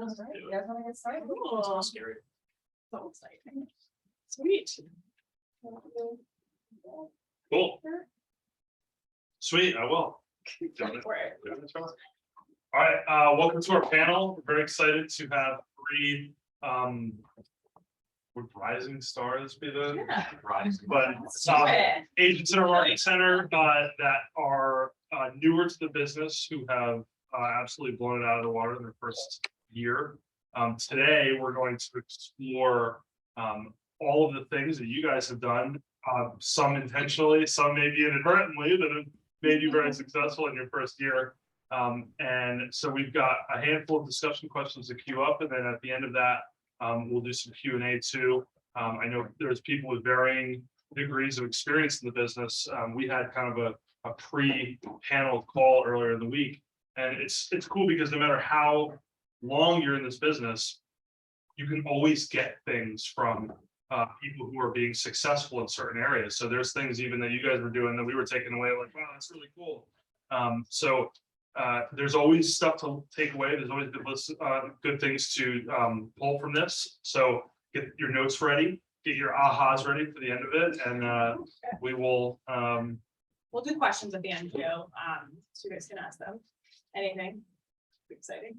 All right, you guys want to get started? Cool. Scary. So exciting. Sweet. Cool. Sweet, I will. All right, welcome to our panel. We're very excited to have three would rising stars be the rising, but agents in our marketing center that are newer to the business, who have absolutely blown it out of the water in their first year. Today we're going to explore all of the things that you guys have done, some intentionally, some maybe inadvertently, that have made you very successful in your first year. And so we've got a handful of discussion questions to queue up, and then at the end of that, we'll do some Q&A too. I know there's people with varying degrees of experience in the business. We had kind of a pre-panel call earlier in the week, and it's cool because no matter how long you're in this business, you can always get things from people who are being successful in certain areas. So there's things even that you guys were doing that we were taking away, like, wow, that's really cool. So there's always stuff to take away. There's always good things to pull from this. So get your notes ready, get your ahas ready for the end of it, and we will. We'll do questions at the end too, so you guys can ask them anything. Exciting.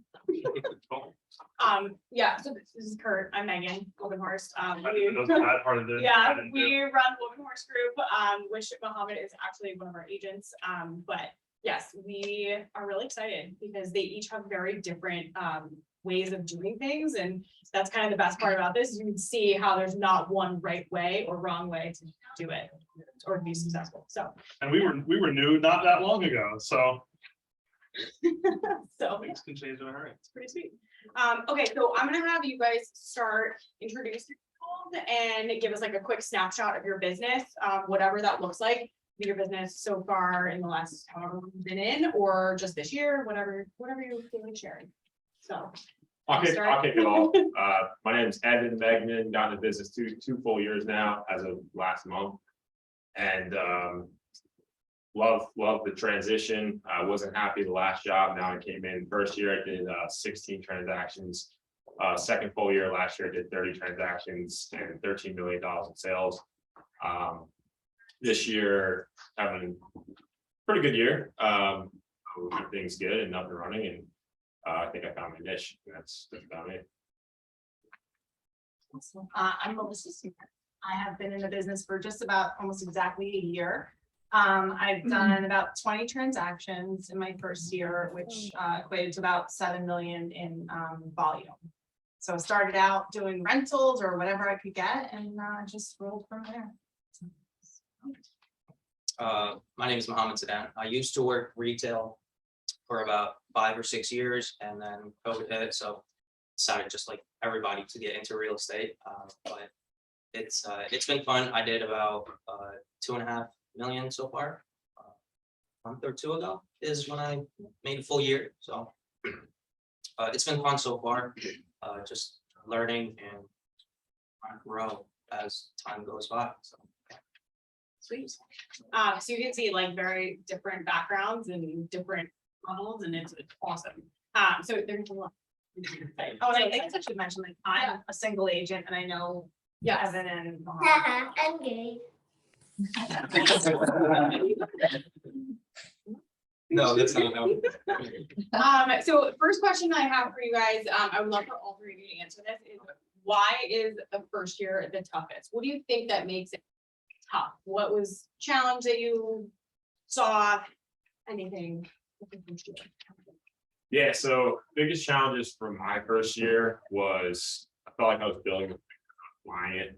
Yeah, so this is Kurt. I'm Megan Wubbenhorst. We run Wubbenhorst Group, which Mohammed is actually one of our agents. But yes, we are really excited because they each have very different ways of doing things, and that's kind of the best part about this. Is you can see how there's not one right way or wrong way to do it or be successful. So, and we were new not that long ago, so. So things can change in a hurry. It's pretty sweet. Okay, so I'm gonna have you guys start introducing yourselves and give us like a quick snapshot of your business, whatever that looks like. Your business so far in the last however long you've been in, or just this year, whatever you feel like sharing. So I'll kick it off. My name is Evan Megnin. Got in the business two full years now as of last month, and love the transition. I wasn't happy the last job. Now I came in first year. I did 16 transactions. Second full year last year, I did 30 transactions and $13 million in sales. This year, having a pretty good year. Things good and up and running, and I think I found my niche. That's about it. I'm Melissa Ziedan. I have been in the business for just about almost exactly a year. I've done about 20 transactions in my first year, which equated to about 7 million in volume. So I started out doing rentals or whatever I could get, and just rolled from there. My name is Mohammed Ziedan. I used to work retail for about 5 or 6 years, and then COVID hit, so decided just like everybody to get into real estate. But it's been fun. I did about 2.5 million so far. A month or two ago is when I made a full year. So it's been fun so far. Just learning and trying to grow as time goes by. So. Sweet. So you can see like very different backgrounds and different models, and it's awesome. So there's a lot. Oh, and I think I should mention, like, I'm a single agent, and I know Evan and Mohammed. I'm gay. No, that's not no. So first question I have for you guys, I would love for all three of you to answer this, is why is the first year the toughest? What do you think that makes it tough? What was challenge that you saw? Anything? Yeah, so biggest challenges from my first year was I felt like I was building a client.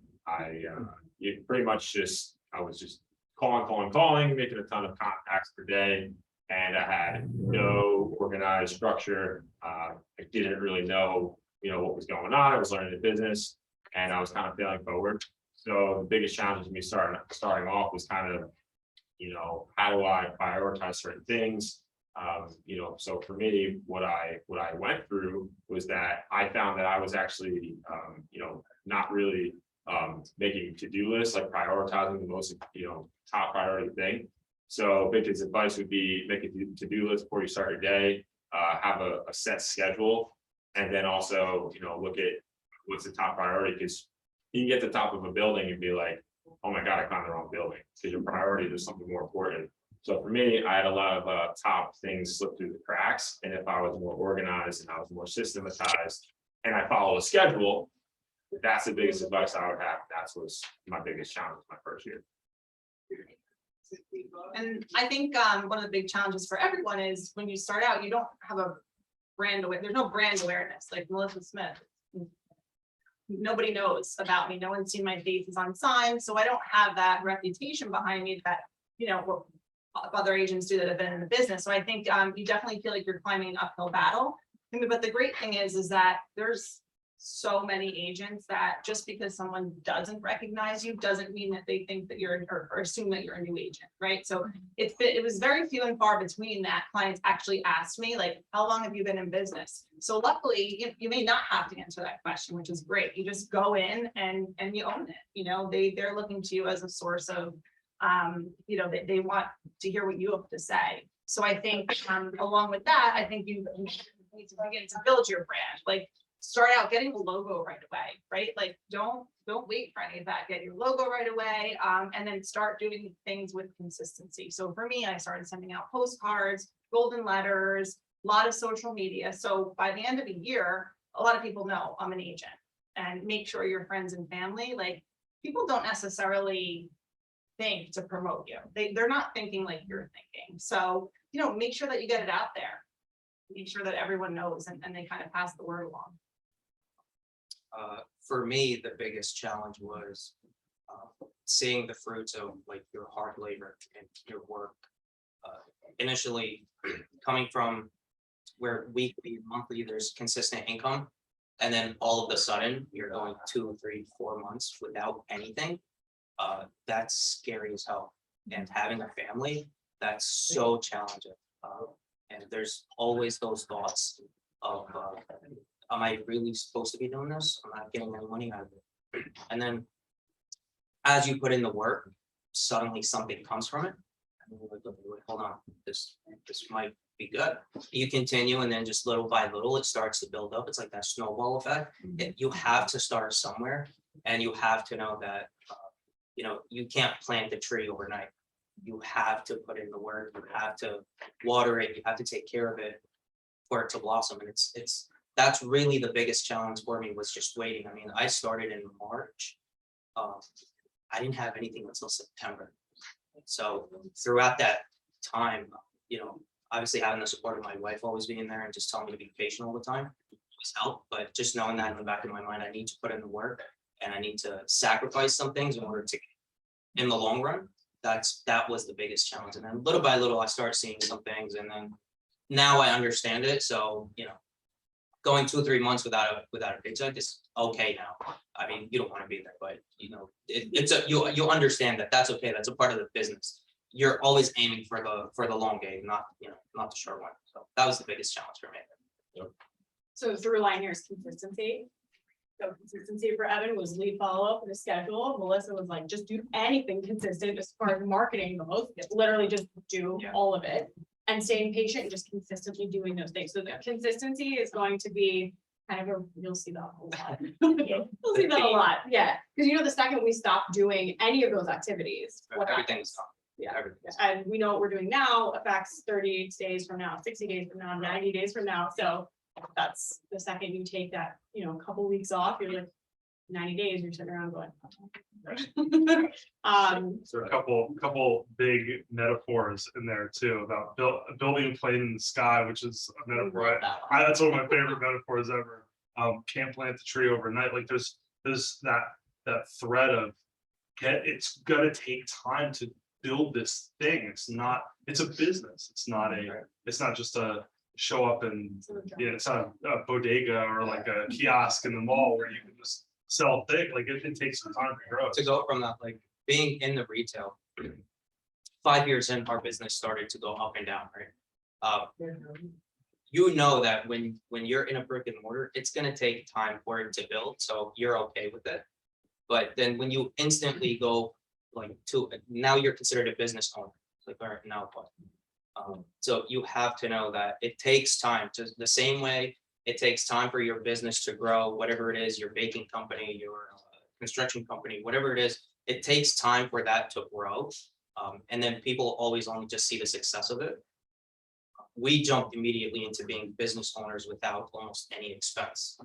I was just calling, making a ton of contacts per day, and I had no organized structure. I didn't really know, what was going on. I was learning the business, and I was kind of failing forward. So the biggest challenge of me starting off was kind of, how do I prioritize certain things? So for me, what I went through was that I found that I was actually, not really making to-do lists, like prioritizing the most, top priority thing. So biggest advice would be make a to-do list before you start your day, have a set schedule, And then also, look at what's the top priority, because you can get to the top of a building and be like, oh my God, I found the wrong building, because your priority is something more important. So for me, I had a lot of top things slip through the cracks. And if I was more organized and I was more systematized and I follow a schedule, that's the biggest advice I would have. That was my biggest challenge my first year. And I think one of the big challenges for everyone is when you start out, you don't have a brand awareness. There's no brand awareness, like Melissa Smith. Nobody knows about me. No one's seen my faces on signs. So I don't have that reputation behind me that, what other agents do that have been in the business. So I think you definitely feel like you're climbing an uphill battle. But the great thing is that there's so many agents that just because someone doesn't recognize you doesn't mean that they think that you're or assume that you're a new agent, right? So it was very few and far between that clients actually asked me, like, how long have you been in business? So luckily, you may not have to answer that question, which is great. You just go in and you own it. They're looking to you as a source of, they want to hear what you have to say. So I think along with that, I think you need to begin to build your brand. Like, start out getting a logo right away, right? Like, don't wait for any of that. Get your logo right away, and then start doing things with consistency. So for me, I started sending out postcards, golden letters, a lot of social media. So by the end of the year, a lot of people know I'm an agent. And make sure your friends and family, like, people don't necessarily think to promote you. They're not thinking like you're thinking. So, make sure that you get it out there. Make sure that everyone knows and they kind of pass the word along. For me, the biggest challenge was seeing the fruits of like your hard labor and your work. Initially, coming from where weekly, monthly, there's consistent income, and then all of a sudden you're going 2, 3, 4 months without anything. That's scary as hell. And having a family, that's so challenging. And there's always those thoughts of, am I really supposed to be doing this? I'm not getting any money out of it. And then as you put in the work, suddenly something comes from it. And you're like, okay, wait, hold on, this might be good. You continue, and then just little by little, it starts to build up. It's like that snowball effect. You have to start somewhere, and you have to know that, you can't plant the tree overnight. You have to put in the work, you have to water it, you have to take care of it for it to blossom. And that's really the biggest challenge for me, was just waiting. I mean, I started in March. I didn't have anything until September. So throughout that time, obviously having the support of my wife always being there and just telling me to be patient all the time was help. But just knowing that in the back of my mind, I need to put in the work and I need to sacrifice some things in order to, in the long run. That was the biggest challenge. And then little by little, I start seeing some things, and then now I understand it. So, going 2 or 3 months without a paycheck is okay now. I mean, you don't want to be there, but you understand that that's okay. That's a part of the business. You're always aiming for the long game, not the short one. So that was the biggest challenge for me. So the through line here is consistency. So consistency for Evan was lead follow-up and a schedule. Melissa was like, just do anything consistent as far as marketing goes. Literally just do all of it and staying patient and just consistently doing those things. So the consistency is going to be kind of you'll see that a lot. You'll see that a lot. Yeah. Because the second we stop doing any of those activities, Everything's done. Yeah. And we know what we're doing now affects 30 days from now, 60 days from now, 90 days from now. So that's the second you take that, a couple weeks off, you're like 90 days, you're sitting around going. So a couple big metaphors in there too about building a plane in the sky, which is a metaphor. That's one of my favorite metaphors ever. Can't plant the tree overnight. Like there's that thread of it's gonna take time to build this thing. It's a business. It's not just a show up and it's not a bodega or like a kiosk in the mall where you can just sell things. Like it takes some time to grow. To go from that, like being in the retail, 5 years in, our business started to go up and down, right? That when you're in a brick and mortar, it's gonna take time for it to build, so you're okay with it. But then when you instantly go now you're considered a business owner, like all right, now what? So you have to know that it takes time. To the same way It takes time for your business to grow, whatever it is, your baking company, your construction company, whatever it is. It takes time for that to grow. And then people always only just see the success of it. We jumped immediately into being business owners without almost any expense.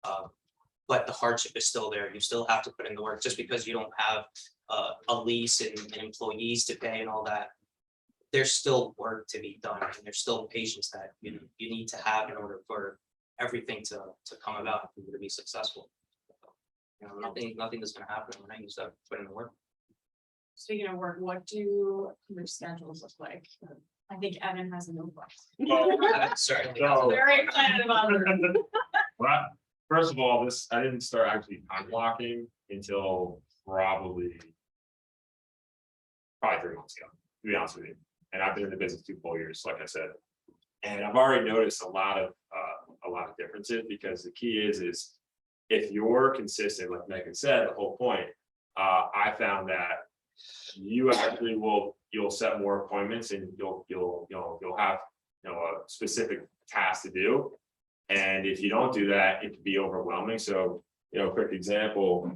But the hardship is still there. You still have to put in the work just because you don't have a lease and employees to pay and all that. There's still work to be done, and there's still patience that you need to have in order for everything to come about and for you to be successful. You know, nothing is gonna happen when I use that, put in the work. Speaking of work, what do your schedules look like? I think Evan has a notebook. Certainly. So- Very excited about it. Well, first of all, I didn't start actually time blocking until probably 3 months ago, to be honest with you. And I've been in the business 2 full years, like I said. And I've already noticed a lot of differences, because the key is if you're consistent, like Megan said, the whole point, I found that you actually you'll set more appointments, and you'll have, a specific task to do. And if you don't do that, it can be overwhelming. So, quick example,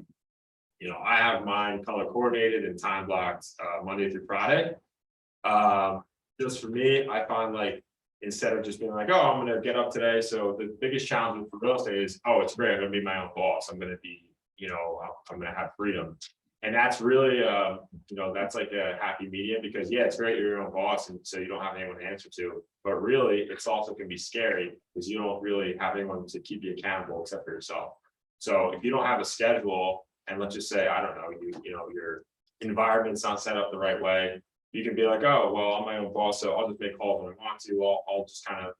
I have mine color coordinated and time blocked Monday through Friday. Just for me, I find, like, instead of just being like, oh, I'm gonna get up today. So the biggest challenge for real estate is, oh, it's great, I'm gonna be my own boss. I'm gonna be, I'm gonna have freedom. And that's really, that's like a happy medium, because yeah, it's great, you're your own boss, and so you don't have anyone to answer to. But really, it's also can be scary, because you don't really have anyone to keep you accountable except for yourself. So if you don't have a schedule, and let's just say, I don't know, your environment's not set up the right way, you can be like, oh, well, I'm my own boss, so I'll just make calls when I want to. I'll just kind of,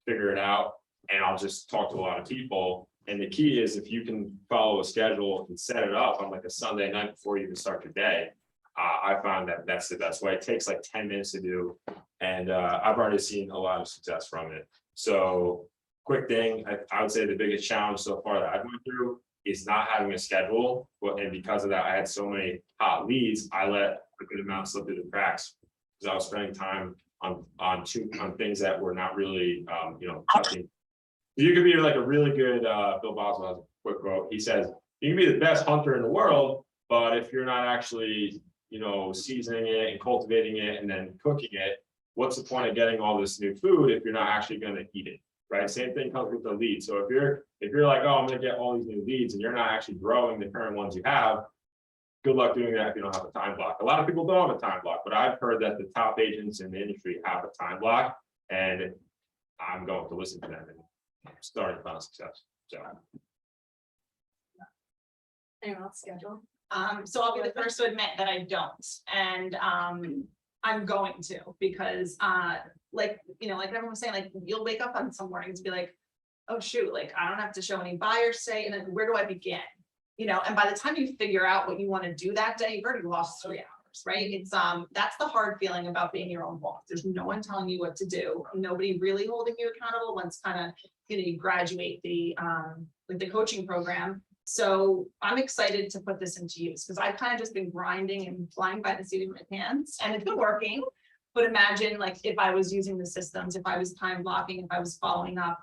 figure it out, and I'll just talk to a lot of people. And the key is, if you can follow a schedule and set it up on like a Sunday night before you even start your day, I found that that's the best way. It takes like 10 minutes to do, and I've already seen a lot of success from it. So, quick thing, I would say the biggest challenge so far that I've went through is not having a schedule. And because of that, I had so many hot leads, I let a good amount slip through the cracks, because I was spending time on things that were not really, touching. You could be like a really good, Bill Boswell has a quick quote. He says, you can be the best hunter in the world, but if you're not actually, seasoning it and cultivating it and then cooking it, what's the point of getting all this new food if you're not actually going to eat it, right? Same thing comes with the leads. So if you're like, oh, I'm going to get all these new leads, and you're not actually growing the current ones you have, good luck doing that if you don't have a time block. A lot of people don't have a time block, but I've heard that the top agents in the industry have a time block, and I'm going to listen to them and starting to find success. So. Anyone else schedule? So I'll be the first to admit that I don't, and I'm going to, because like everyone was saying, like, you'll wake up on some mornings and be like, oh shoot, like, I don't have to show any buyers today, and then where do I begin? And by the time you figure out what you want to do that day, you've already lost 3 hours, right? It's that's the hard feeling about being your own boss. There's no one telling you what to do, nobody really holding you accountable once kind of you graduate the coaching program. So I'm excited to put this into use, because I've kind of just been grinding and flying by the seat of my pants, and it's been working. But imagine, like, if I was using the systems, if I was time blocking, if I was following up,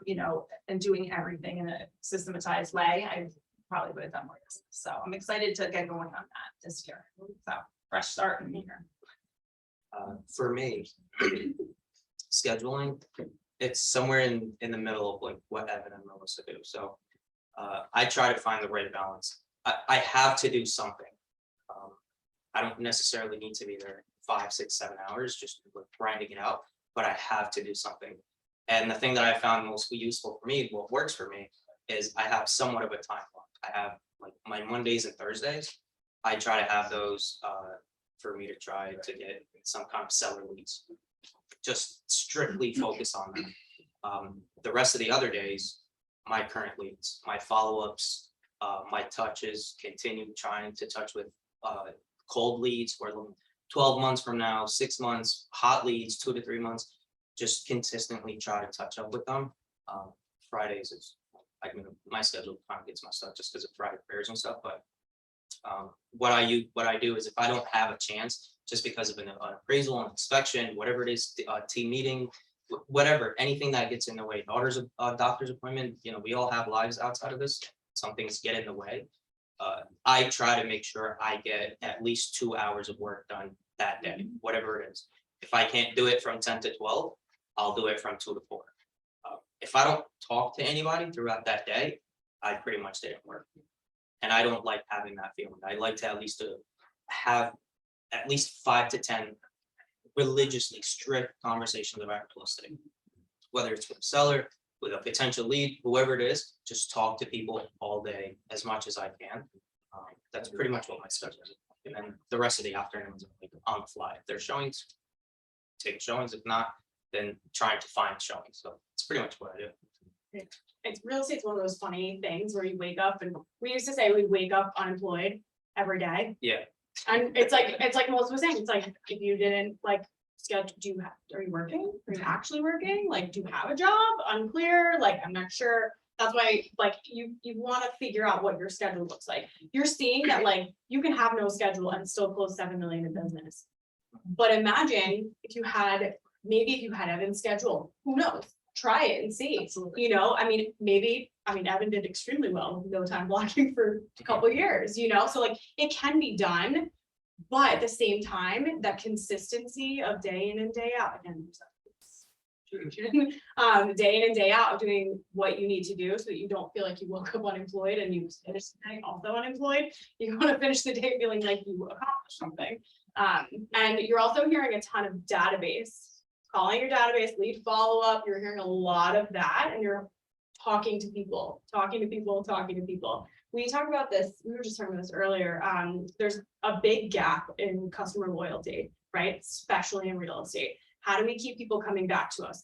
and doing everything in a systematized way, I probably would have done more business. So I'm excited to get going on that this year. So fresh start in here. For me, scheduling, it's somewhere in the middle of like what Evan and Melissa do. So I try to find the right balance. I have to do something. I don't necessarily need to be there 5, 6, 7 hours just like grinding it out, but I have to do something. And the thing that I found most useful for me, what works for me, is I have somewhat of a time block. I have like my Mondays and Thursdays. I try to have those for me to try to get some kind of seller leads. Just strictly focus on them. The rest of the other days, my current leads, my follow-ups, my touches, continue trying to touch with cold leads for 12 months from now, 6 months, hot leads, 2 to 3 months, just consistently try to touch up with them. Fridays is, my schedule kind of gets messed up just because of Friday prayers and stuff, but what I do is, if I don't have a chance, just because of an appraisal, an inspection, whatever it is, team meeting, whatever, anything that gets in the way, doctor's appointment, we all have lives outside of this, some things get in the way. I try to make sure I get at least 2 hours of work done that day, whatever it is. If I can't do it from 10 to 12, I'll do it from 2 to 4. If I don't talk to anybody throughout that day, I pretty much didn't work. And I don't like having that feeling. I like to at least have at least 5 to 10 religiously strict conversations about real estate. Whether it's with a seller, with a potential lead, whoever it is, just talk to people all day as much as I can. That's pretty much what my schedule is. And then the rest of the afternoons are like on the fly. If there's showings, take showings. If not, then trying to find showings. So it's pretty much what I do. It's real estate's one of those funny things where you wake up, and we used to say we wake up unemployed every day. Yeah. And it's like Melissa was saying, it's like, if you didn't like schedule, are you working? Are you actually working? Like, do you have a job? Unclear, like, I'm not sure. That's why, like, you want to figure out what your schedule looks like. You're seeing that, like, you can have no schedule and still close 7 million in business. But imagine if you had Evan's schedule, who knows? Try it and see. Absolutely. Evan did extremely well with no time blocking for a couple of years, so like it can be done, but at the same time, that consistency of day in and day out, again, day in and day out of doing what you need to do so that you don't feel like you woke up unemployed and you finish the day also unemployed. You want to finish the day feeling like you accomplished something. And you're also hearing a ton of database. Calling your database, lead follow-up, you're hearing a lot of that, and you're talking to people. We talk about this, we were just talking about this earlier. There's a big gap in customer loyalty, right? Especially in real estate. How do we keep people coming back to us?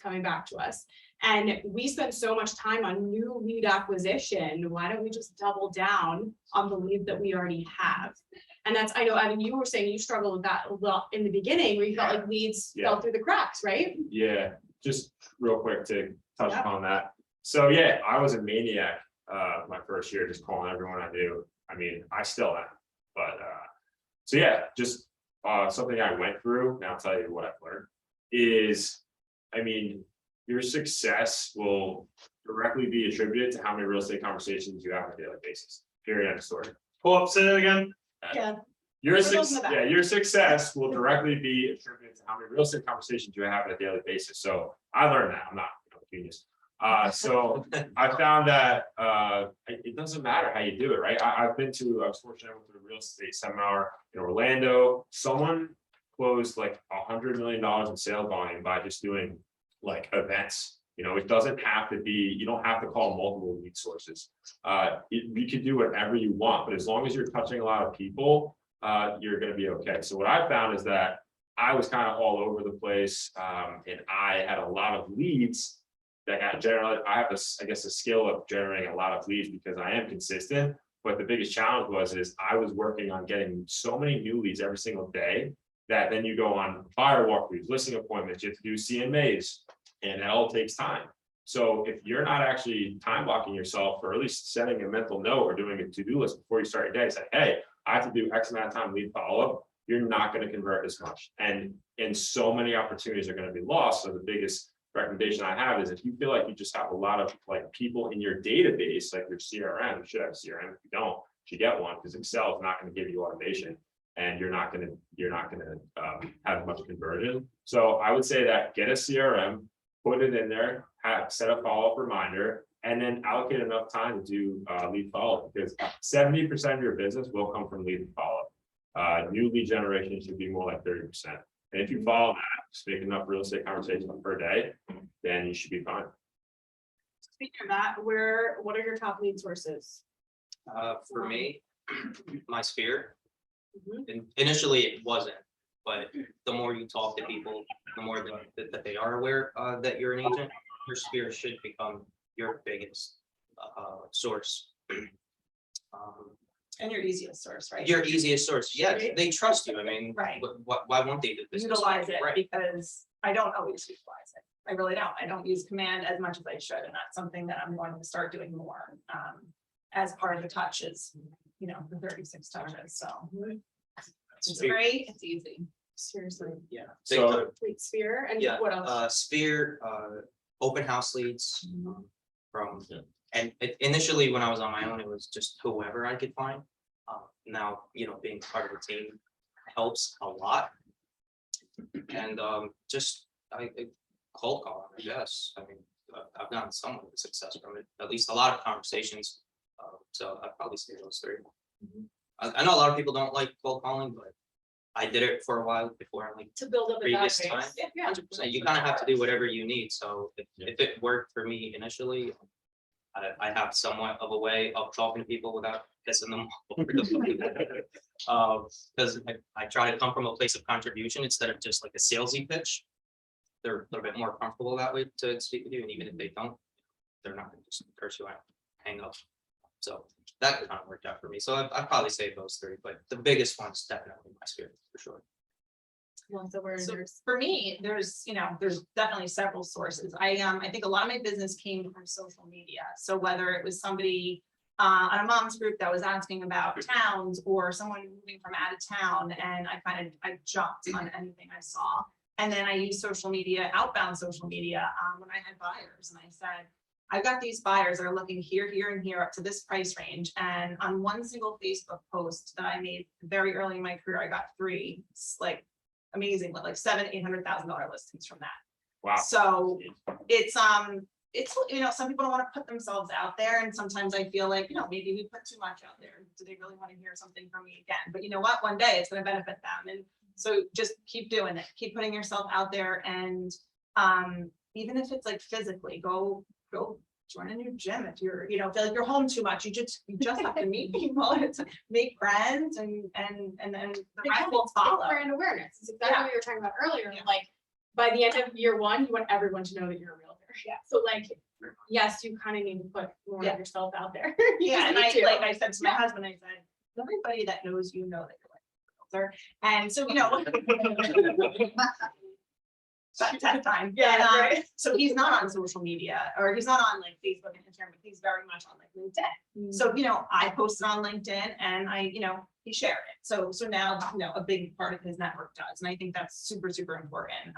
And we spend so much time on new lead acquisition. Why don't we just double down on the lead that we already have? And that's, I know, Evan, you were saying you struggled with that a lot in the beginning, where you felt like leads fell through the cracks, right? Yeah, just real quick to touch upon that. So yeah, I was a maniac my first year, just calling everyone I knew. I mean, I still am, but so yeah, just something I went through, and I'll tell you what I've learned is, I mean, your success will directly be attributed to how many real estate conversations you have on a daily basis. Period, end of story. Pull up, say it again. Yeah. Your success will directly be attributed to how many real estate conversations you have on a daily basis. So I learned that. I'm not a genius. So I found that it doesn't matter how you do it, right? I was fortunate, I went to a real estate seminar in Orlando. Someone closed like $100 million in sale volume by just doing like events. It doesn't have to be, you don't have to call multiple lead sources. You can do whatever you want, but as long as you're touching a lot of people, you're going to be okay. So what I found is that I was kind of all over the place, and I had a lot of leads that got generated. I have a skill of generating a lot of leads because I am consistent. But the biggest challenge is I was working on getting so many new leads every single day that then you go on buyer walkthroughs, listing appointments, you have to do CMAs, and it all takes time. So if you're not actually time blocking yourself, or at least setting a mental note or doing a to-do list before you start your day, say, hey, I have to do X amount of time lead follow-up, you're not going to convert as much. And so many opportunities are going to be lost. So the biggest recommendation I have is, if you feel like you just have a lot of like people in your database, like your CRM, you should have a CRM. If you don't, you should get one, because Excel is not going to give you automation, and you're not going to have much conversion. So I would say that get a CRM, put it in there, set a follow-up reminder, and then allocate enough time to do lead follow-up, because 70% of your business will come from lead and follow-up. New lead generation should be more like 30%. And if you follow that, just make enough real estate conversations per day, then you should be fine. Speaking of that, what are your top lead sources? For me, my sphere. Initially, it wasn't, but the more you talk to people, the more that they are aware that you're an agent, your sphere should become your biggest source. And your easiest source, right? Your easiest source. Yes, Right. they trust you. I mean, Right. Why won't they do business? Utilize it, Right. because I don't always utilize it. I really don't. I don't use command as much as I should, and that's something that I'm going to start doing more. As part of the touches, the 36 touches, so. It's Great. great, it's easy. Seriously. Yeah. So- Complete sphere and Yeah, what else? Sphere, open house leads from, Yeah. and initially when I was on my own, it was just whoever I could find. Now, being part of the team helps a lot. And just I cold calling, I guess. I mean, I've gotten some of the success from it, at least a lot of conversations. So I'd probably say those three. I know a lot of people don't like cold calling, but I did it for a while before I To build up a previous database. time. Yeah. 100%. You kind of have to do whatever you need. So if it worked for me initially, I have somewhat of a way of talking to people without pissing them off. Because I try to come from a place of contribution instead of just like a salesy pitch. They're a little bit more comfortable that way to speak with you, and even if they don't, they're not gonna just curse you out, hang up. So that kind of worked out for me. So I'd probably say those three, but the biggest one's definitely my spirit for sure. Well, so we're So yours. for me, there's definitely several sources. I think a lot of my business came from social media. So whether it was somebody on a mom's group that was asking about towns, or someone moving from out of town, and I jumped on anything I saw. And then I used social media, outbound social media, when I had buyers, and I said, I've got these buyers that are looking here, here, and here up to this price range. And on one single Facebook post that I made very early in my career, I got 3, like amazing, like $700,000-800,000 listings from that. Wow. So it's some people don't want to put themselves out there, and sometimes I feel like, maybe we put too much out there. Do they really want to hear something from me again? But you know what? One day it's going to benefit them, and so just keep doing it. Keep putting yourself out there, and even if it's like physically, go join a new gym. If you're, feel like you're home too much, you just have to meet people, to make friends, and then the rest will follow. Brand awareness is exactly Yeah. what you were talking about earlier. Yeah. Like by the end of year 1, you want everyone to know that you're a realtor. Yeah. So like, yes, you kind of need to put more Yeah. of yourself out there. Yeah, and Me too. like I said to my husband, I said, everybody that knows you know that you're like a realtor. And so, that time. Yeah, And, right. so he's not on social media, or he's not on like Facebook and Instagram, but he's very much on like LinkedIn. So, I posted on LinkedIn, and he shared it. So now, a big part of his network does. And I think that's super, super important.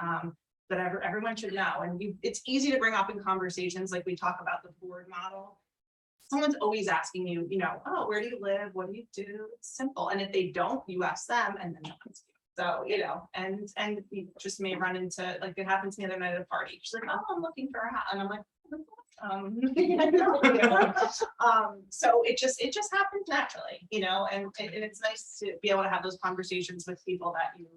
That everyone should know. And it's easy to bring up in conversations, like we talk about the board model. Someone's always asking you, oh, where do you live? What do you do? It's simple. And if they don't, you ask them, and then they'll ask you. So, and we just may run into, like, it happened to me the other night at a party. She's like, oh, I'm looking for a house. And I'm like, so it just happens naturally, and it's nice to be able to have those conversations with people that you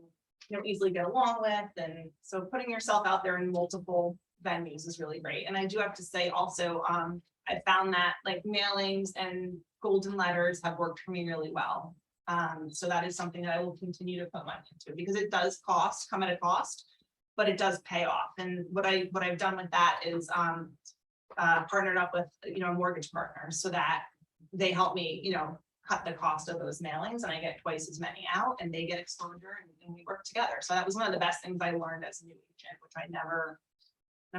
easily get along with. And so putting yourself out there in multiple venues is really great. And I do have to say also, I found that like mailings and golden letters have worked for me really well. So that is something that I will continue to put money into, because it does come at a cost, but it does pay off. And what I've done with that is partnered up with a mortgage partner, so that they help me cut the cost of those mailings, and I get twice as many out, and they get exposure, and we work together. So that was one of the best things I learned as a new agent, which I never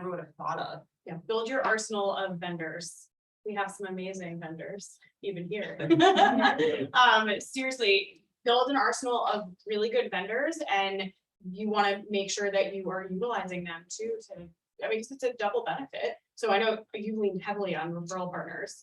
would have thought of. Yeah, build your arsenal of vendors. We have some amazing vendors even here. Seriously, build an arsenal of really good vendors, and you want to make sure that you are utilizing them too. Because it's a double benefit. So I know you lean heavily on referral partners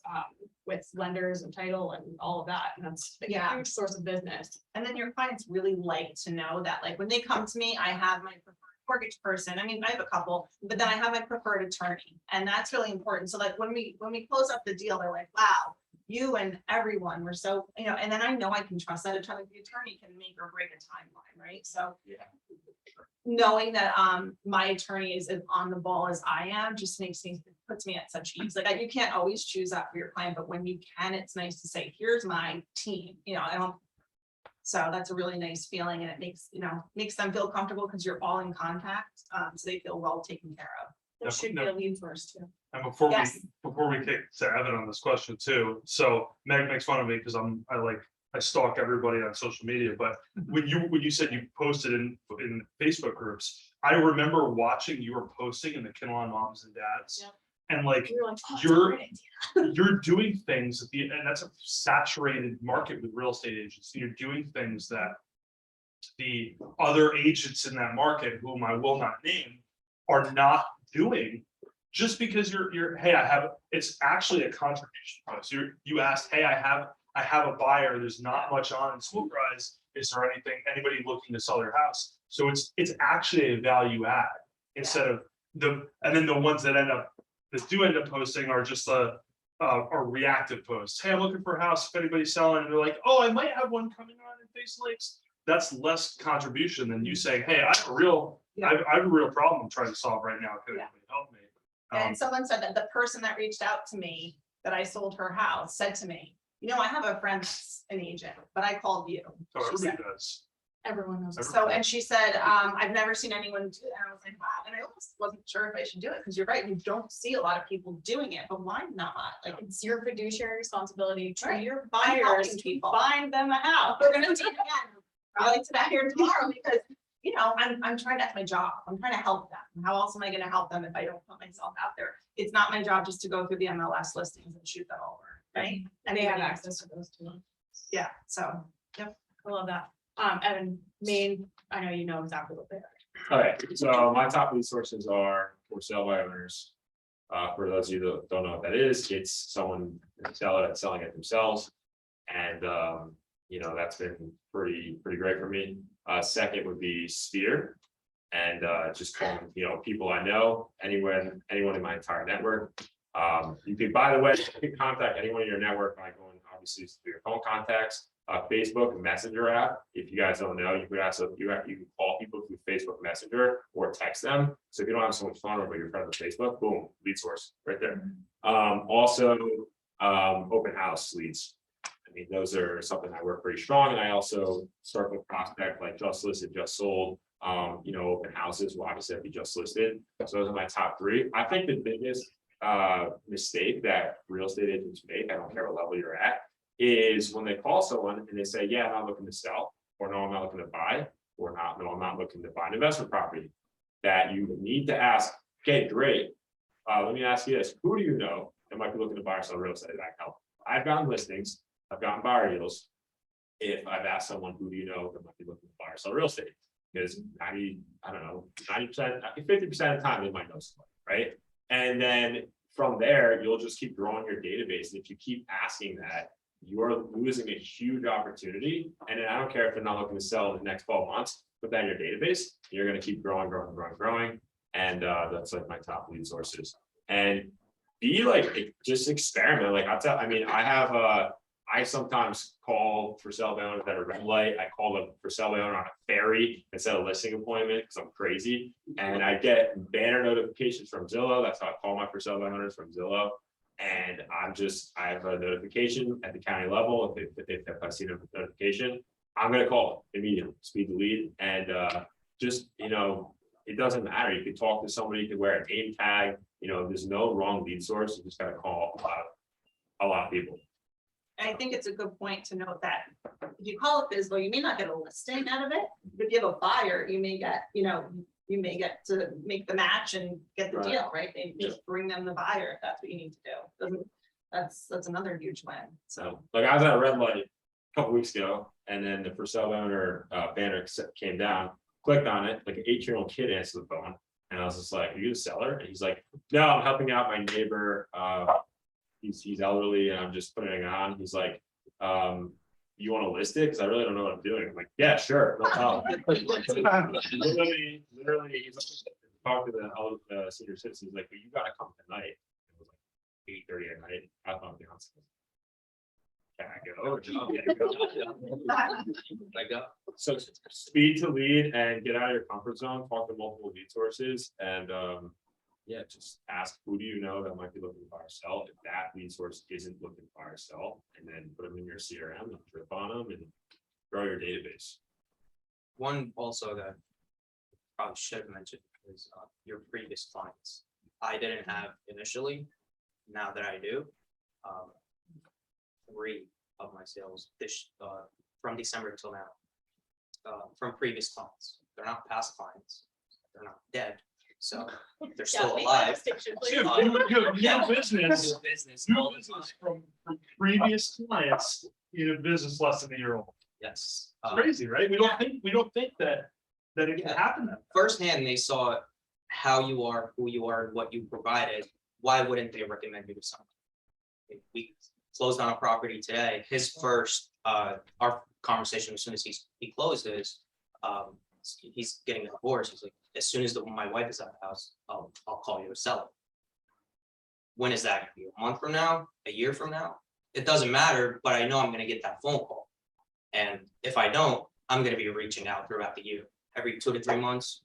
with lenders and title and all of that, and that's a huge source of business. And then your clients really like to know that, like, when they come to me, I have my preferred mortgage person. I mean, I have a couple, but then I have my preferred attorney, and that's really important. So like when we close up the deal, they're like, wow, you and everyone were so, and then I know I can trust that attorney. The attorney can make or break a timeline, right? So knowing that my attorney is as on the ball as I am just puts me at such ease. Like, you can't always choose that for your client, but when you can, it's nice to say, here's my team. So that's a really nice feeling, and it makes them feel comfortable because you're all in contact, so they feel well taken care of. That should be a lead first too. And before Yes. we kick to Evan on this question too, so Meg makes fun of me because I stalk everybody on social media, but when you said you posted in Facebook groups, I remember watching you were posting in the Kinnelon Moms and Dads. Yep. And like, You're like, oh, you're doing things and that's a saturated market with real estate agents. You're doing things that the other agents in that market, whom I will not name, are not doing. Just because hey, it's actually a contribution post. You asked, hey, I have a buyer, there's not much on in Swooprise. Is there anybody looking to sell their house? So it's actually a value add instead of and then the ones that do end up posting are just a reactive post. Hey, I'm looking for a house, if anybody's selling, and they're like, oh, I might have one coming on in Face Lakes. That's less contribution than you saying, hey, I have a real problem I'm trying to solve right now. Can anybody help me? And someone said that the person that reached out to me, that I sold her house, said to me, you know, I have a friend that's an agent, but I called you. So She everybody said. does. Everyone knows. So, and she said, I've never seen anyone do it. And I was like, wow. And I almost wasn't sure if I should do it, because you're right, you don't see a lot of people doing it, but why not? Like, It's your fiduciary responsibility to Right. your I'm buyers helping to people. find them a house. we're gonna do it again, probably today or tomorrow, because, you know, I'm trying, that's my job. I'm trying to help them. How else am I gonna help them if I don't put myself out there? It's not my job just to go through the MLS listings and shoot them over, right? And they have access to those too. Yeah, so. I love that. Evan, I know you know exactly what they are. All right, so my top lead sources are for sale by owners. For those of you that don't know what that is, it's someone selling it themselves. And you know, that's been pretty great for me. Second would be Sphere. And just calling, you know, people I know, anyone in my entire network. You can, by the way, you can contact anyone in your network by going obviously through your phone contacts. Facebook Messenger app. If you guys don't know, you can call people through Facebook Messenger or text them. So if you don't have someone's phone number, you're friend with Facebook, boom, lead source right there. Also, open house leads. I mean, those are something I work pretty strong, and I also start with prospect like just listed, just sold. You know, open houses will obviously have to be just listed. So those are my top three. I think the biggest mistake that real estate agents make, I don't care what level you're at, is when they call someone and they say, yeah, I'm not looking to sell, or no, I'm not looking to buy, or no, I'm not looking to buy an investment property, that you need to ask, okay, great. Let me ask you this, who do you know that might be looking to buy or sell real estate that I can help? I've gotten listings, I've gotten buyer deals. If I've asked someone, who do you know that might be looking to buy or sell real estate? Because 90%, 50% of the time they might know someone, right? And then from there, you'll just keep growing your database. And if you keep asking that, you're losing a huge opportunity. And then I don't care if they're not looking to sell in the next 12 months, put that in your database, you're going to keep growing. And that's like my top lead sources. And be like, just experiment. Like I sometimes call for sale by owners that are red light. I call them for sale by owner on a ferry instead of listing appointment because I'm crazy. And I get banner notifications from Zillow. That's how I call my for sale by owners, from Zillow. And I have a notification at the county level. If I see the notification, I'm going to call it immediately, speed the lead. And just, you know, it doesn't matter. You can talk to somebody, you can wear a name tag, you know, there's no wrong lead source. You just got to call a lot of people. I think it's a good point to note that if you call it visible, you may not get a listing out of it. But if you have a buyer, you may get, you know, you may get to make the match and get the Right. deal, right? They just bring them the buyer if that's what you need to do. That's another huge win. So Like I was at a red light a couple weeks ago, and then the for sale by owner banner came down, clicked on it, like an 8-year-old kid answered the phone. And I was just like, are you the seller? And he's like, no, I'm helping out my neighbor. He's elderly and I'm just putting it on. He's like, you want to list it? Because I really don't know what I'm doing. I'm like, yeah, sure, no problem. literally, he's talking to the senior citizens, like, but you gotta come tonight. It was like 8:30 at night. I thought the answer. Can I go? So speed to lead and get out of your comfort zone, talk to multiple lead sources, and yeah, just ask, who do you know that might be looking to buy or sell? If that lead source isn't looking to buy or sell, and then put them in your CRM and drip on them and grow your database. One also that I probably should have mentioned is your previous clients. I didn't have initially, now that I do. 3 of my sales from December till now, from previous clients. They're not past clients. They're not dead. So they're still alive. New business. Business. New business from previous clients in a business less than a year old. Yes. It's crazy, right? We don't think that it can Yeah. happen. Firsthand, they saw how you are, who you are, and what you provided. Why wouldn't they recommend you to someone? We closed on a property today. His first, our conversation as soon as he closes, he's getting a divorce. He's like, as soon as my wife is out of the house, I'll call you to sell it. When is that gonna be? A month from now? A year from now? It doesn't matter, but I know I'm gonna get that phone call. And if I don't, I'm gonna be reaching out throughout the year, every 2 to 3 months.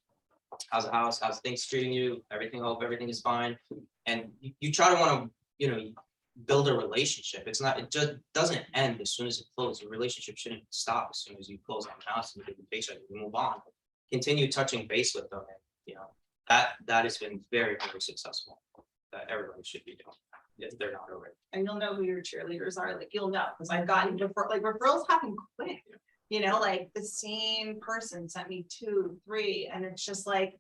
How's the house? How's things treating you? Hope everything is fine. And you try to want to, build a relationship. It just doesn't end as soon as it closes. The relationship shouldn't stop as soon as you close on the house and you get the paycheck, you move on. Continue touching base with them. And, that has been very, very successful. That everybody should be doing if they're not already. And you'll know who your cheerleaders are, like, you'll know, because I've gotten referrals happen quick. Like the same person sent me 2, 3, and it's just like,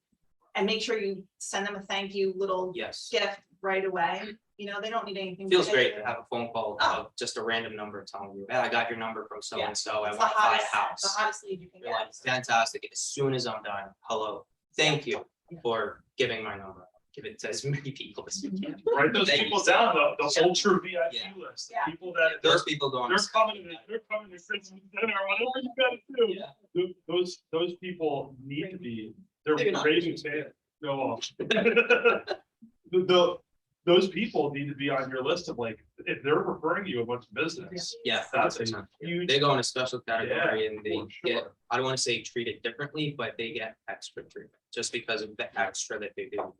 and make sure you send them a thank you little Yes. gift right away. They don't need anything. Feels today. great to have a phone call of just a random number telling you, hey, I got your number from so and so. I It's want the to buy hottest, a house. the hottest lead you can You're get. like, fantastic. As soon as I'm done, hello. Thank you for giving my number. Give it to as many people as you can. Write those Thank people you so down, much. the ultra VIP Yeah. list, the Yeah. people that Those people go on. they're coming to Christmas dinner, whatever you gotta do. Yeah. Those people need to be, they're Maybe not. raising fans. Go off. Those people need to be on your list of like, if they're referring you a bunch of business. Yeah, That's a 100%. huge. They go in a special category Yeah, and they for get, sure. I don't want to say treated differently, but they get extra treatment just because of the extra that they do.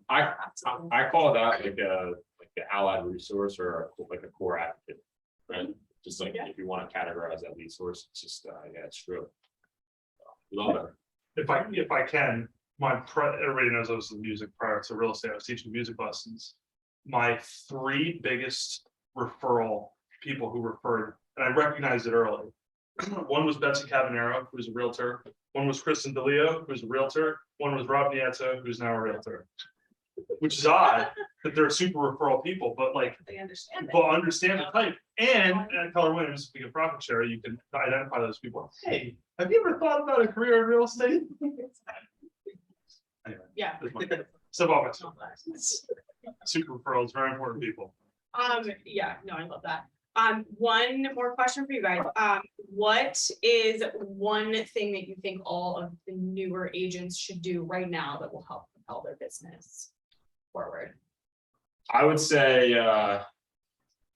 Absolutely. I call that like an allied resource or like a core advocate, right? Just like if you want to categorize that resource, it's just, it's true. Love it. If I can, everybody knows I was in music prior to real estate. I was teaching music lessons. My 3 biggest referral people who referred, and I recognized it early. One was Betsy Cavanero, who's a realtor. One was Kristen DeLeo, who's a realtor. One was Rob Nieto, who's now a realtor. Which is odd that they're super referral people, but like, They understand it. but understand the type. And at Keller Williams, speaking of profit share, you can identify those people. Hey, have you ever thought about a career in real estate? Anyway, Yeah. super referrals, very important people. Yeah, no, I love that. One more question for you guys. What is one thing that you think all of the newer agents should do right now that will help propel their business forward? I would say, I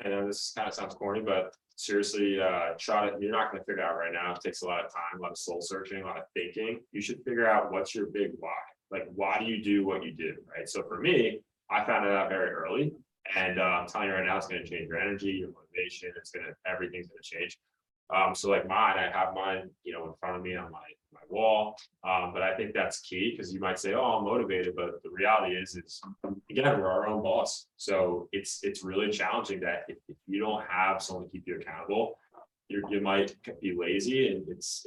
know this kind of sounds corny, but seriously, try to, you're not going to figure it out right now. It takes a lot of time, a lot of soul searching, a lot of thinking. You should figure out what's your big why. Like, why do you do what you do, right? So for me, I found it out very early, and I'm telling you right now, it's going to change your energy, your motivation. Everything's going to change. So like mine, I have mine, in front of me on my wall. But I think that's key because you might say, oh, I'm motivated, but the reality is again, we're our own boss. So it's really challenging that if you don't have someone to keep you accountable, you might be lazy, and it's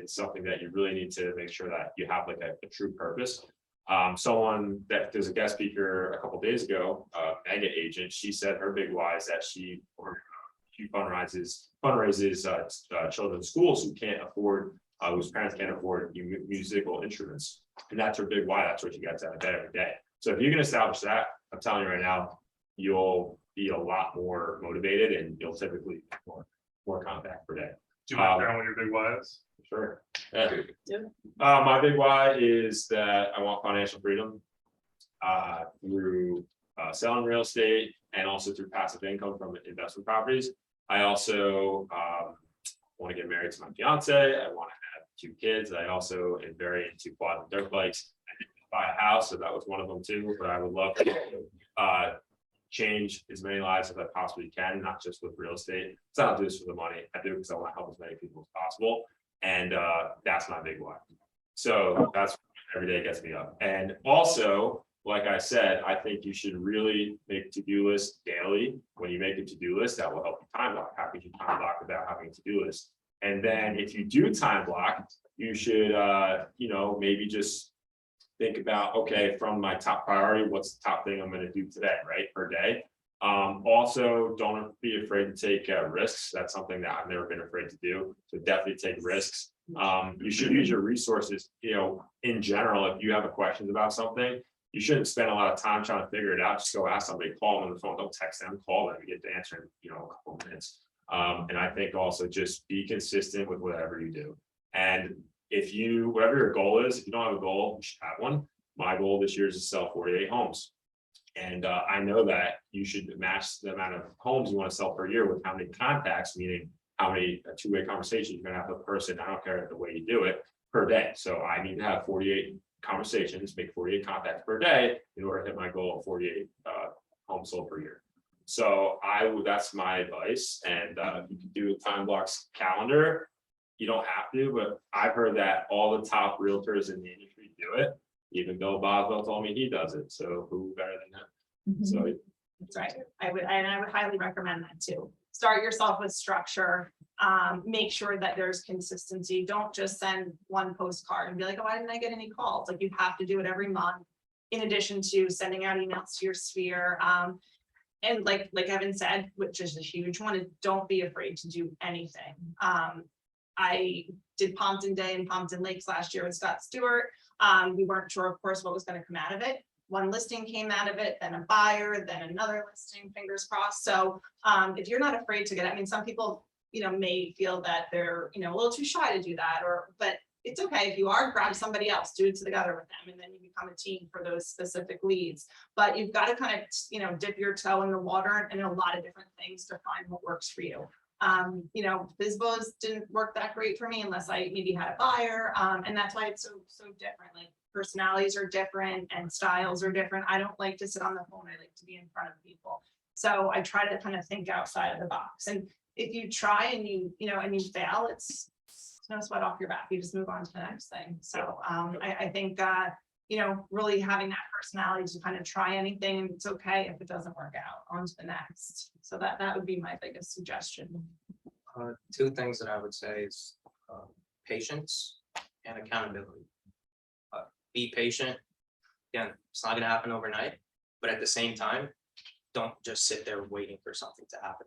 something that you really need to make sure that you have like a true purpose. Someone that there's a guest speaker a couple days ago, mega agent, she said her big why is that she fundraises children's schools who can't afford, whose parents can't afford musical instruments. And that's her big why. That's what she gets out of bed every day. So if you can establish that, I'm telling you right now, you'll be a lot more motivated and you'll typically more contact per day. Do you mind sharing what your big why is? Sure. Yeah. My big why is that I want financial freedom through selling real estate and also through passive income from investment properties. I also want to get married to my fiance. I want to have 2 kids. I also am very into quad and dirt bikes. I did buy a house, so that was one of them too. But I would love to change as many lives as I possibly can, not just with real estate. So I don't do this for the money. I do it because I want to help as many people as possible. And that's my big why. So that's every day gets me up. And also, like I said, I think you should really make to-do lists daily. When you make a to-do list, that will help you time block. How could you time block without having a to-do list? And then if you do time block, you should, maybe just think about, okay, from my top priority, what's the top thing I'm going to do today, right? Per day. Also, don't be afraid to take risks. That's something that I've never been afraid to do. So definitely take risks. You should use your resources, in general, if you have a questions about something, you shouldn't spend a lot of time trying to figure it out. Just go ask somebody, call them on the phone, don't text them, call them, you get the answer in, a couple of minutes. And I think also just be consistent with whatever you do. And whatever your goal is, if you don't have a goal, you should have one. My goal this year is to sell 48 homes. And I know that you should match the amount of homes you want to sell per year with how many contacts, meaning how many two-way conversations you're gonna have with a person. I don't care the way you do it per day. So I need to have 48 conversations, make 48 contacts per day in order to hit my goal of 48 homes sold per year. So that's my advice. And you can do a time blocks calendar. You don't have to, but I've heard that all the top realtors in the industry do it. Even Bill Boswell told me he does it. So who better than him? So That's right. I would highly recommend that too. Start yourself with structure. Make sure that there's consistency. Don't just send one postcard and be like, oh, why didn't I get any calls? Like, you have to do it every month. In addition to sending out emails to your sphere. And like Evan said, which is a huge one, is don't be afraid to do anything. I did Pompton Day and Pompton Lakes last year with Scott Stewart. We weren't sure, of course, what was going to come out of it. One listing came out of it, then a buyer, then another listing, fingers crossed. So if you're not afraid to get, I mean, some people, may feel that they're, a little too shy to do that, but it's okay. If you are, grab somebody else, do it together with them, and then you become a team for those specific leads. But you've got to kind of, dip your toe in the water and a lot of different things to find what works for you. BizBo's didn't work that great for me unless I maybe had a buyer. And that's why it's so different. Like, personalities are different and styles are different. I don't like to sit on the phone. I like to be in front of people. So I try to kind of think outside of the box. And if you try and you fail, it's no sweat off your back. You just move on to the next thing. So I think really having that personality to kind of try anything, and it's okay if it doesn't work out, on to the next. So that would be my biggest suggestion. Two things that I would say is patience and accountability. Be patient. Again, it's not going to happen overnight, but at the same time, don't just sit there waiting for something to happen.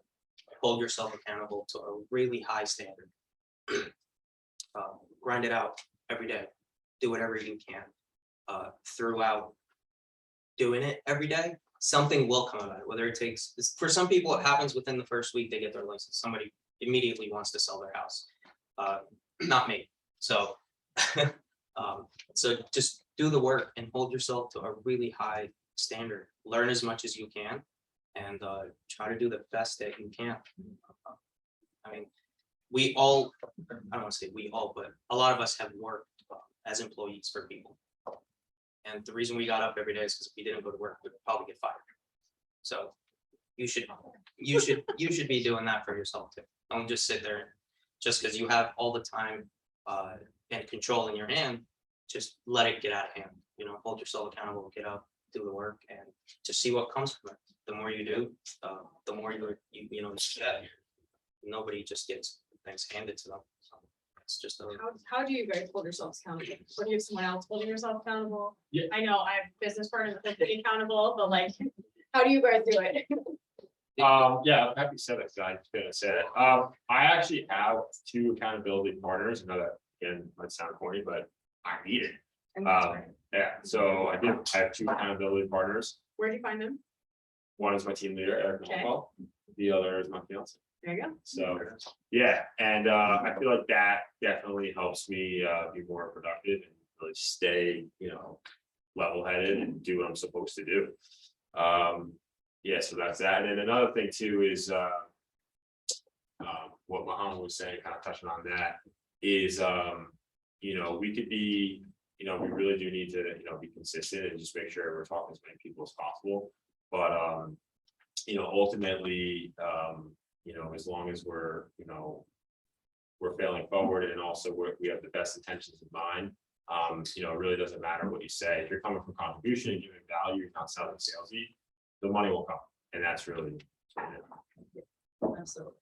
Hold yourself accountable to a really high standard. Grind it out every day. Do whatever you can. Throughout doing it every day, something will come about it. Whether it takes, for some people, it happens within the first week they get their license. Somebody immediately wants to sell their house. Not me. So, so just do the work and hold yourself to a really high standard. Learn as much as you can, and try to do the best that you can. I mean, we all, I don't want to say we all, but a lot of us have worked as employees for people. And the reason we got up every day is because if we didn't go to work, we'd probably get fired. So you should be doing that for yourself too. Don't just sit there just because you have all the time and control in your hand. Just let it get out of hand. Hold yourself accountable, get up, do the work, and just see what comes from it. The more you do, the more nobody just gets things handed to them. So it's just How do you guys hold yourselves accountable? Or do you have someone else holding yourself accountable? Yeah. I know I have business partners that are pretty accountable, but like, how do you guys do it? Yeah, I'm happy you said that, because I was gonna say that. I actually have 2 accountability partners. I know that again might sound corny, but I need it. And that's right. Yeah, so I have 2 accountability partners. Where'd you find them? One is my team leader, Eric Okay. Malcolm. The other is my fiance. There you go. So, yeah, and I feel like that definitely helps me be more productive and really stay, level-headed and do what I'm supposed to do. Yeah, so that's that. And then another thing too is what Mohammed was saying, kind of touching on that, is we could be, we really do need to, be consistent and just make sure we're talking to as many people as possible. But ultimately, as long as we're failing forward, and also we have the best intentions in mind, it really doesn't matter what you say. If you're coming from contribution and giving value, you're not selling salesy, the money will come. And that's really it. Absolutely.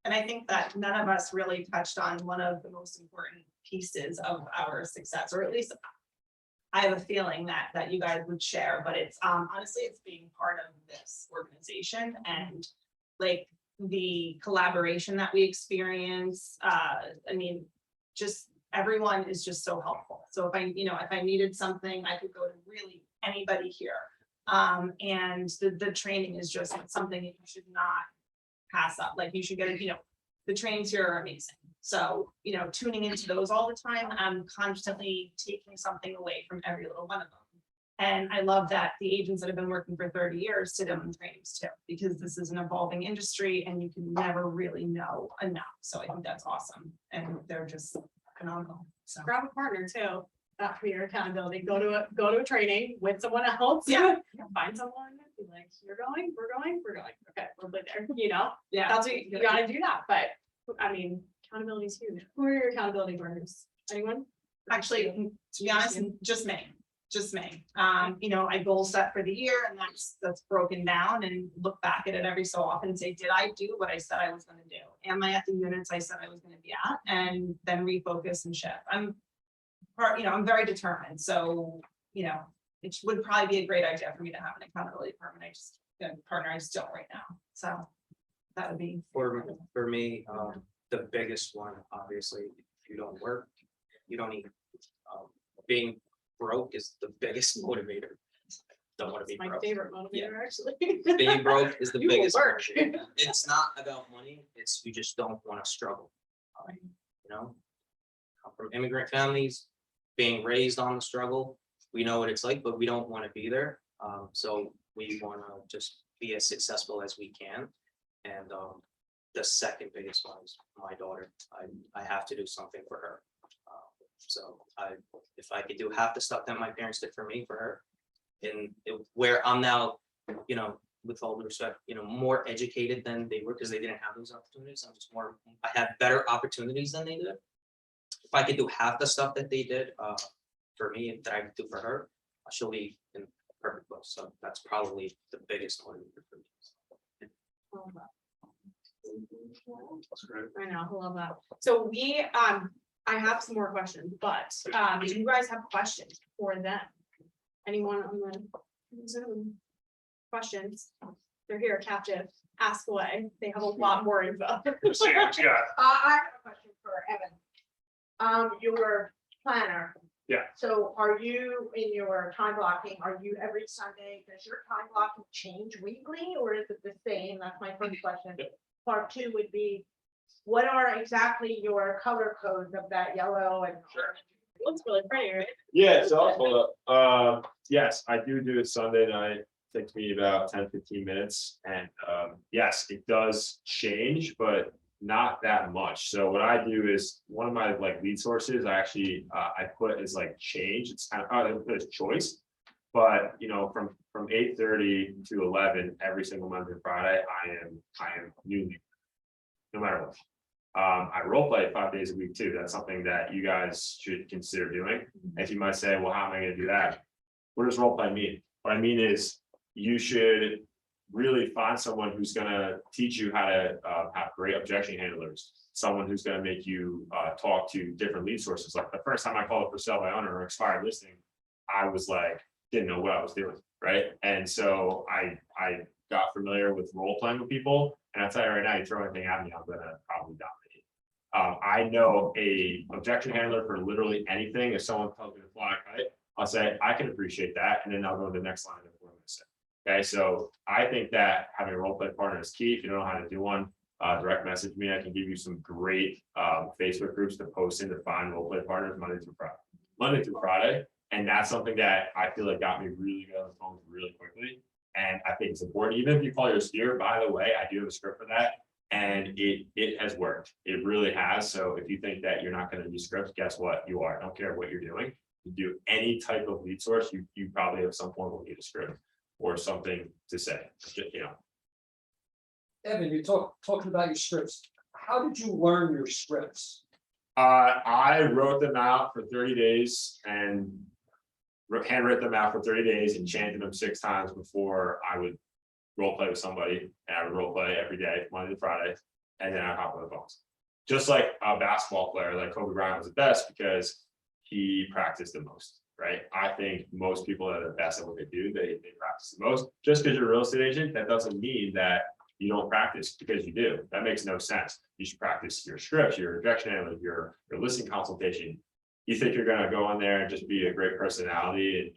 And I think that none of us really touched on one of the most important pieces of our success, or at least I have a feeling that you guys would share, but it's honestly, it's being part of this organization, and like the collaboration that we experience, I mean, just everyone is just so helpful. So if I needed something, I could go to really anybody here. And the training is just something that you should not pass up. Like you should get, the trainings here are amazing. So, tuning into those all the time, I'm constantly taking something away from every little one of them. And I love that the agents that have been working for 30 years sit on trainings too, because this is an evolving industry and you can never really know enough. So I think that's awesome. And they're just phenomenal. So Grab a partner too, for your accountability, go to a training with someone else. Yeah. Find someone, be like, we're going, okay, we'll be there, yeah, that's what you gotta do that, but, I mean, accountability is huge. Who are your accountability partners? Anyone? actually, to be honest, just me. I goal set for the year, and that's broken down, and look back at it every so often and say, did I do what I said I was gonna do? Am I at the units I said I was gonna be at? And then refocus and shift. I'm very determined, so, it would probably be a great idea for me to have an accountability partner. I just don't right now, so that would be. For me, the biggest one, obviously, if you don't work, you don't eat. Being broke is the biggest motivator. Don't want to be My broke. favorite motivator, actually. Being broke is the You will biggest. work. motivator. It's not about money, it's you just don't want to struggle. Come from immigrant families, being raised on the struggle, we know what it's like, but we don't want to be there. So we want to just be as successful as we can. And the second biggest one is my daughter. I have to do something for her. So if I could do half the stuff that my parents did for me, for her, and where I'm now, with all due respect, more educated than they were because they didn't have those opportunities. I had better opportunities than they did. If I could do half the stuff that they did for me, that I could do for her, she'll be in a perfect place. So that's probably the biggest motivator for me. That's great. I know, I love that. So I have some more questions, but, do you guys have questions for them? Anyone on the Zoom? Questions? They're here captive, ask away. They have a lot more info. See what you got. I have a question for Evan. You were planner. Yeah. So are you in your time blocking, are you every Sunday, does your time blocking change weekly or is it the same? That's my first question. Part two would be, what are exactly your color codes of that yellow and? Looks really pretty, right? Yeah, so I'll pull up. Yes, I do it Sunday night. Takes me about 10-15 minutes. And yes, it does change, but not that much. So what I do is one of my lead sources, I actually I put as change. It's kind of I put as choice. But from 8:30 to 11 every single Monday and Friday, I am new, no matter what. I role play 5 days a week too. That's something that you guys should consider doing. If you might say, well, how am I going to do that? What does role play mean? What I mean is you should really find someone who's going to teach you how to have great objection handlers, someone who's going to make you talk to different lead sources. Like the first time I called for sale by owner or expired listing, I was didn't know what I was doing, right? And so I got familiar with role playing with people, and I tell you right now, you throw anything at me, I'm gonna probably dominate. I know a objection handler for literally anything. If someone tells me to fly a kite, I'll say I can appreciate that, and then I'll go to the next line of what I'm gonna say. Okay, so I think that having a role play partner is key. If you don't know how to do one, direct message me. I can give you some great Facebook groups to post in to find role play partners Monday through Friday. And that's something that I feel got me really good on the phone really quickly. And I think it's important. Even if you call your steer, by the way, I do have a script for that. And it has worked. It really has. So if you think that you're not going to use scripts, guess what? You are. I don't care what you're doing. You do any type of lead source, you probably at some point will need a script or something to say. Evan, you're talking about your scripts. How did you learn your scripts? I wrote them out for 30 days and handwritten them out for 30 days and chanted them 6 times before I would role play with somebody. And I would role play every day, Monday to Friday, and then I'd hop on the phones. Just like a basketball player, like Kobe Bryant was the best because he practiced the most. right? I think most people that are the best at what they do, they practice the most. Just because you're a real estate agent, that doesn't mean that you don't practice, because you do. That makes no sense. You should practice your scripts, your objection handling, your listing consultation. You think you're gonna go in there and just be a great personality and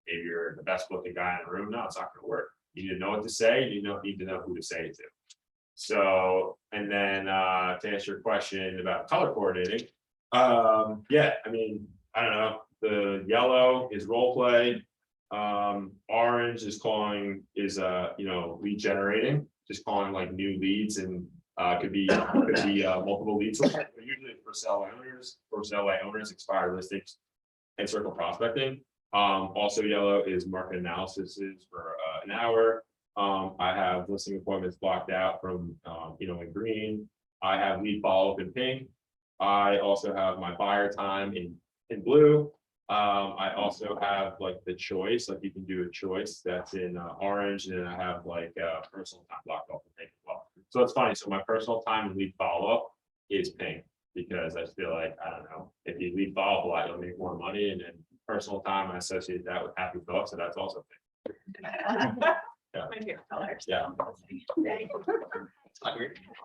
maybe you're the best looking guy in the room? No, it's not gonna work. You need to know what to say, you need to know who to say it to. So, and then to answer your question about color coordinating, yeah, I mean, I don't know, the yellow is role play. Orange is lead generating, just calling like new leads, and could be multiple leads. Usually for sale by owners, expired listings, and circle prospecting. Also yellow is market analysis for an hour. I have listing appointments blocked out from in green. I have lead follow-up in pink. I also have my buyer time in blue. I also have like the choice, like you can do a choice that's in orange, and then I have like personal time blocked off in pink as well. So it's funny. So my personal time and lead follow-up is pink, because I feel like, I don't know, if you lead follow-up a lot, you'll make more money, and then personal time, I associate that with happy thoughts, so that's also pink. My favorite colors. Yeah.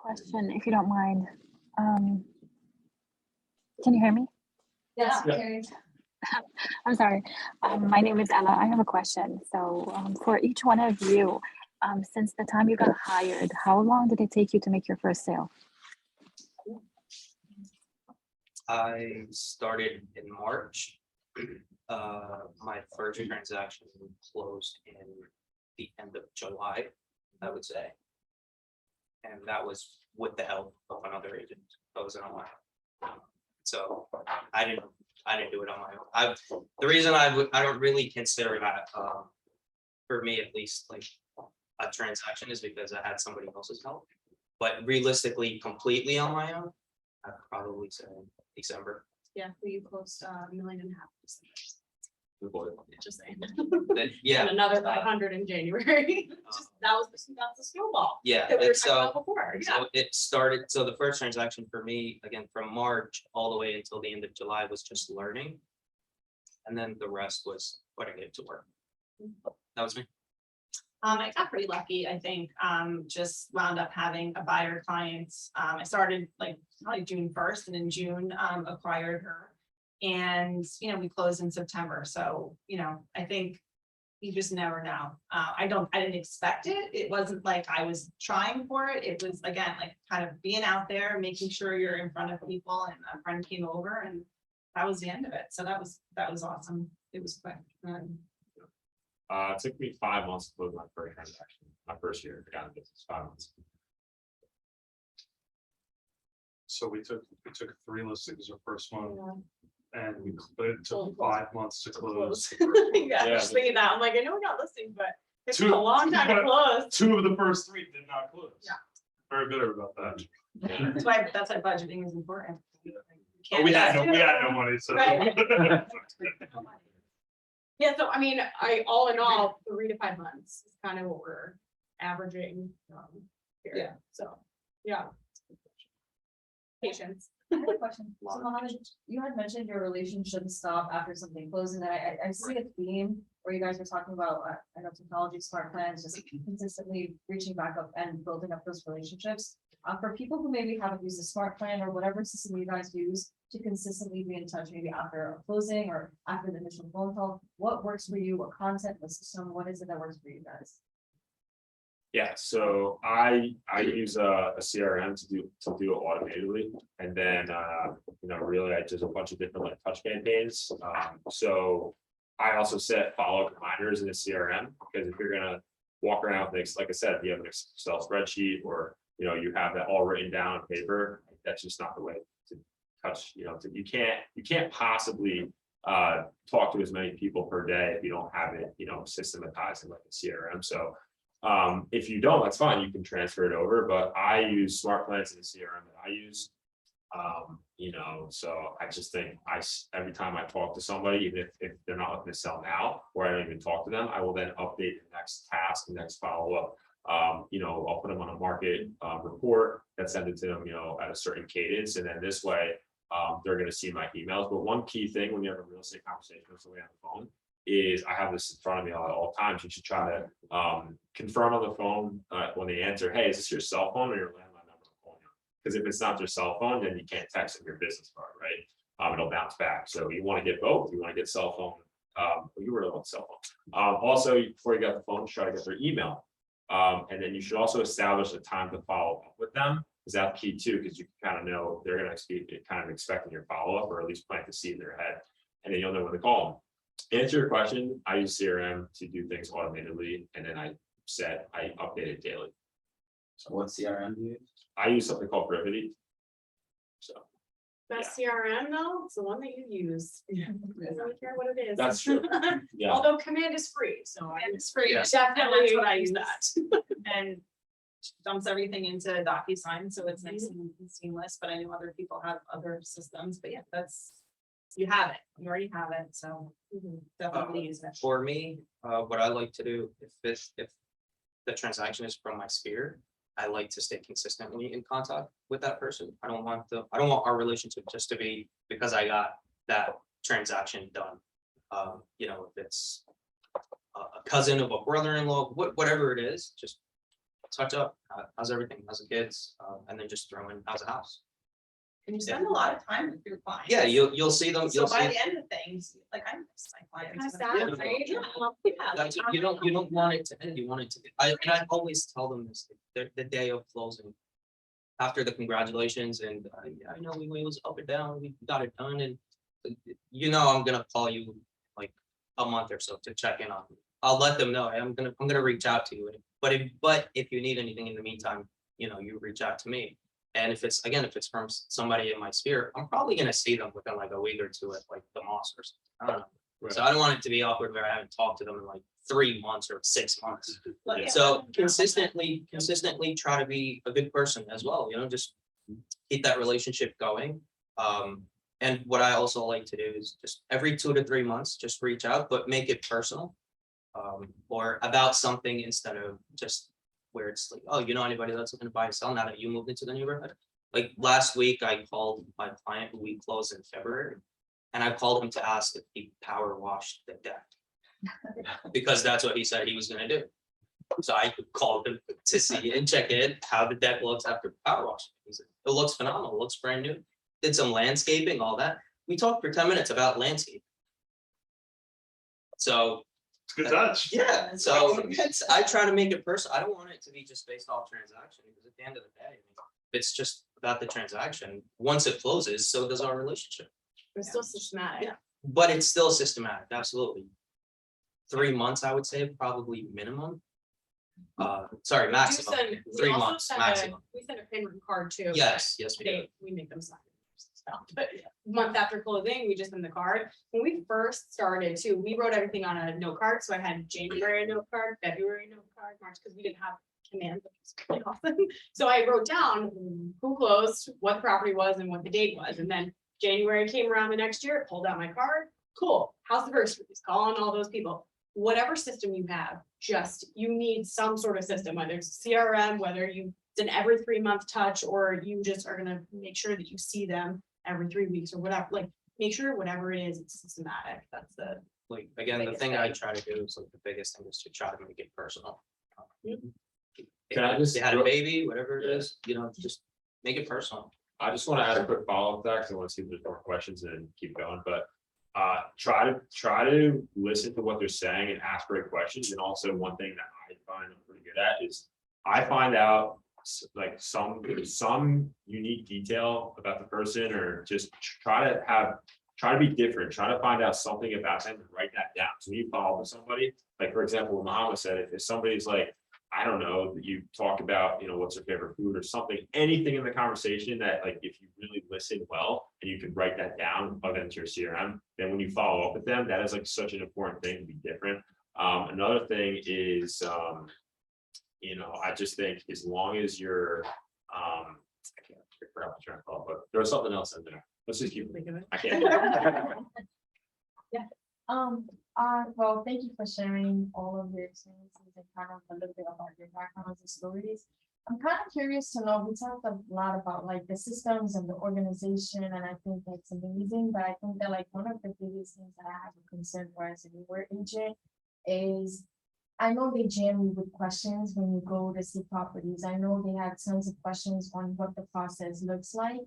Question, if you don't mind. Can you hear me? Yes. Yeah. I'm sorry. My name is Ella. I have a question. So for each one of you, since the time you got hired, how long did it take you to make your first sale? I started in March. My first transaction closed in the end of July, I would say. And that was with the help of another agent. I was online. So I didn't do it on my own. The reason I don't really consider that, for me at least, like a transaction, is because I had somebody else's help. But realistically, completely on my own, I'd probably say December. Yeah, you closed $1.5 million. Just saying. Yeah. And another 500 in January. That's the snowball. Yeah, That we were it's talking about before. Yeah. so it started, so the first transaction for me, again, from March all the way until the end of July was just learning. And then the rest was putting it to work. That was me. I got pretty lucky, I think, just wound up having a buyer client. I started like probably June 1st, and in June, acquired her. And, we closed in September. So, I think you just never know. I didn't expect it. It wasn't like I was trying for it. It was, again, like kind of being out there, making sure you're in front of people, and a friend came over, and that was the end of it. So that was awesome. It was quick. It took me 5 months to close my first transaction, my first year. I got in business, 5 months. So we took 3 listings the first one, and it took 5 months to close. Yeah, Yeah. just thinking that. I'm like, I know we got listings, but it took Two- a long time to close. 2 of the first 3 did not close. Yeah. Very bitter about that. That's why budgeting is important. But we had no money, so. Right. Yeah, so I mean, all in all, 3 to 5 months is kind of what we're averaging. Here. Yeah. So, yeah. Patience. I have a question. So Mohammed, you had mentioned your relationship stop after something closed, and I see a theme where you guys were talking about, I know, technology, smart plans, just consistently reaching back up and building up those relationships. For people who maybe haven't used a smart plan or whatever system you guys use to consistently be in touch, maybe after a closing or after the initial phone call, what works for you? What content, what system, what is it that works for you guys? Yeah, so I use a CRM to do it automatically, and then really I just a bunch of different like touch campaigns. So I also set follow-up reminders in the CRM, because if you're gonna walk around with this, like I said, if you have an Excel spreadsheet, or you have that all written down on paper, that's just not the way to touch. You can't possibly talk to as many people per day if you don't have it systematized in like a CRM. So if you don't, that's fine, you can transfer it over, but I use smart plans in the CRM that I use. So I just think every time I talk to somebody, even if they're not looking to sell now, or I don't even talk to them, I will then update the next task, the next follow-up. I'll put them on a market report and send it to them, at a certain cadence. And then this way, they're gonna see my emails. But one key thing when you have a real estate conversation with somebody on the phone is I have this in front of me at all times. You should try to confirm on the phone when they answer, hey, is this your cell phone or your landline number I'm calling you? Because if it's not their cell phone, then you can't text them your business card, right? It'll bounce back. So you want to get both. You want to get cell phone. You really want cell phone. Also, before you get the phone, try to get their email. And then you should also establish a time to follow up with them. Is that key too? Because you can kind of know they're going to be kind of expecting your follow up, or at least plant the seed in their head, and then you'll know when to call them. Answer your question. I use CRM to do things automatically, and then I update it daily. So what CRM do you use? I use something called Brevity. So Best CRM though, it's the one that you use. I don't care what it is. that's true. Yeah. Although Command is free, so It's free. Yeah. definitely That's what I use use. that. And dumps everything into DocuSign, so it's nice and seamless, but I know other people have other systems, but yeah, you have it, you already have it, so definitely use it. For me, what I like to do, if the transaction is from my sphere, I like to stay consistently in contact with that person. I don't want our relationship just to be because I got that transaction done. You know, if it's a cousin of a brother-in-law, whatever it is, just touch up. How's everything? How's the kids? And then just throw in how's the house. And you spend a lot of time with your clients. Yeah, you'll see them. So You'll by see. the end of things, like I miss my Kind of clients. sad, right? Yeah. That's, you don't want it to end. You want it to be. I always tell them this the day of closing. After the congratulations, and I know we was up and down. We got it done, and you know I'm gonna call you like a month or so to check in on you. I'll let them know, hey, I'm gonna reach out to you. But if you need anything in the meantime, you know, you reach out to me. And if it's from somebody in my sphere, I'm probably gonna see them within like a week or two at like the mosque or something. I don't know. Right. So I don't want it to be awkward where I haven't talked to them in like 3 months or 6 months. Yeah. So consistently try to be a good person as well, you know, just keep that relationship going. And what I also like to do is just every 2 to 3 months, just reach out, but make it personal. Or about something instead of just where it's like, oh, you know anybody that's looking to buy or sell now that you moved into the neighborhood? Like last week, I called my client who we closed in February, and I called him to ask if he power washed the deck. Because that's what he said he was gonna do. So I called him to see and check in how the deck looks after power wash. He said, it looks phenomenal, it looks brand new. Did some landscaping, all that. We talked for 10 minutes about landscape. So It's a good touch. yeah, so I try to make it personal. I don't want it to be just based off transaction, because at the end of the day, it's just about the transaction. Once it closes, so does our relationship. It's still systematic. Yeah. But it's still systematic, absolutely. 3 months, I would say, probably minimum. Sorry, We maximum. send- we 3 also months, send maximum. We send a pin card too. Yes, we do. We make them sign stuff, but month after closing, we just send the card. When we first started too, we wrote everything on a note card, so I had January note card, February note card, March, because we didn't have command, which was really awesome. So I wrote down who closed, what the property was, and what the date was, and then January came around the next year, pulled out my card, cool, how's the groceries, calling all those people. Whatever system you have, you need some sort of system, whether it's CRM, whether it's an every 3 month touch, or you just are gonna make sure that you see them every 3 weeks or whatever, like, make sure whatever it is, it's systematic, that's the. Like, again, the biggest thing I thing. try to do is like the biggest thing is to try to make it personal. Can I If just- you had a baby, whatever it is, you know, just make it personal. I just want to add a quick follow-up to that, because I want to see if there's more questions and keep going, but try to listen to what they're saying and ask great questions. And also one thing that I find I'm pretty good at is I find out like some unique detail about the person, or just try to be different, try to find out something about them and write that down. So when you follow up with somebody, like for example, what Mohammed said, if somebody's like, I don't know, that you talk about, you know, what's their favorite food or something, anything in the conversation that like, if you really listen well and you can write that down and plug it into your CRM, then when you follow up with them, that is like such an important thing to be different. Another thing is, you know, I just think as long as you're, I forgot what you're called, but there's something else in there. Let's just keep, I can't. Well, thank you for sharing all of your experiences and kind of a little bit about your backgrounds and stories. I'm kind of curious to know, we talked a lot about like the systems and the organization, and I think that's amazing, but I think that like one of the biggest things that I have a concern for as a newer agent is I know they jam you with questions when you go to see properties. I know they have tons of questions on what the process looks like.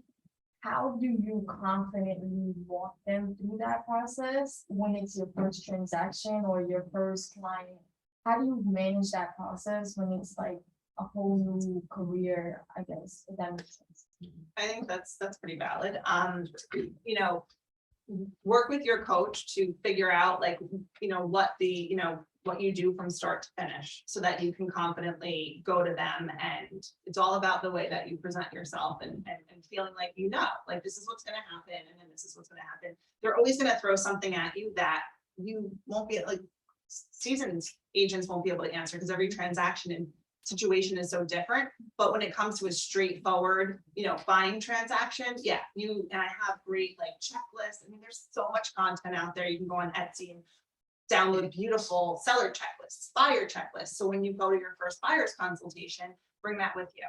How do you confidently walk them through that process when it's your first transaction or your first client? How do you manage that process when it's like a whole new career, I guess, if that makes sense? I think that's pretty valid. You know, work with your coach to figure out like, you know, what you do from start to finish so that you can confidently go to them, and it's all about the way that you present yourself and feeling like, you know, like this is what's going to happen and then this is what's going to happen. They're always going to throw something at you that you won't be like, seasoned agents won't be able to answer because every transaction and situation is so different. But when it comes to a straightforward, you know, buying transaction, yeah, and I have great like checklists. I mean, there's so much content out there. You can go on Etsy and download beautiful seller checklists, buyer checklists. So when you go to your first buyer's consultation, bring that with you.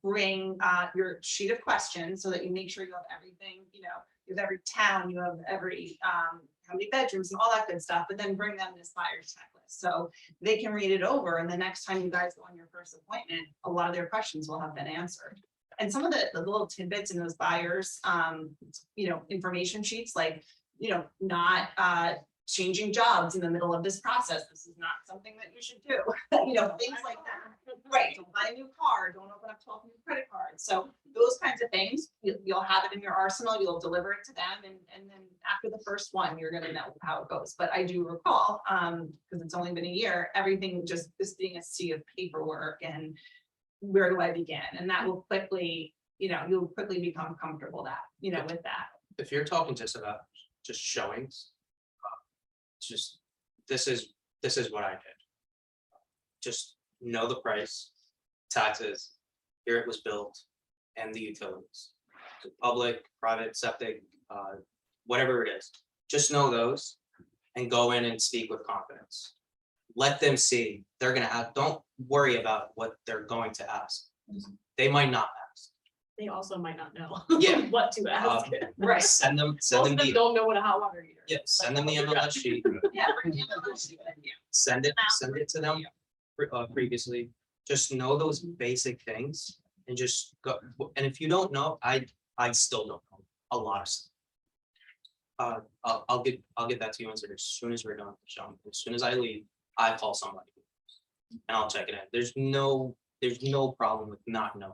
Bring your sheet of questions so that you make sure you have everything, you know, you have every town, you have every, how many bedrooms and all that good stuff, but then bring them this buyer's checklist. So they can read it over, and the next time you guys go on your first appointment, a lot of their questions will have been answered. And some of the little tidbits in those buyers, you know, information sheets, like, you know, not changing jobs in the middle of this process. This is not something that you should do. You know, things like that. Right. Don't buy a new car. Don't open up 12 new credit cards. So those kinds of things, you'll have it in your arsenal. You'll deliver it to them. And then after the first one, you're going to know how it goes. But I do recall, because it's only been a year, everything just being a sea of paperwork and where do I begin? And that will quickly, you know, you'll quickly become comfortable with that. If you're talking just about just showings, just this is what I did. Just know the price, taxes, here it was built, and the utilities. So public, private, septic, whatever it is. Just know those and go in and speak with confidence. Let them see they're gonna ask. Don't worry about what they're going to ask. They might not ask. They also might not know. Yeah. What to ask. Right. Send them Most of them the don't know what a hot water heater is. yeah, send them the MLS sheet. Yeah. Send it to them previously. Just know those basic things and just go. And if you don't know, I still don't know a lot of stuff. I'll get that to you as soon as we're done with the show. As soon as I leave, I call somebody and I'll check it out. There's no problem with not knowing,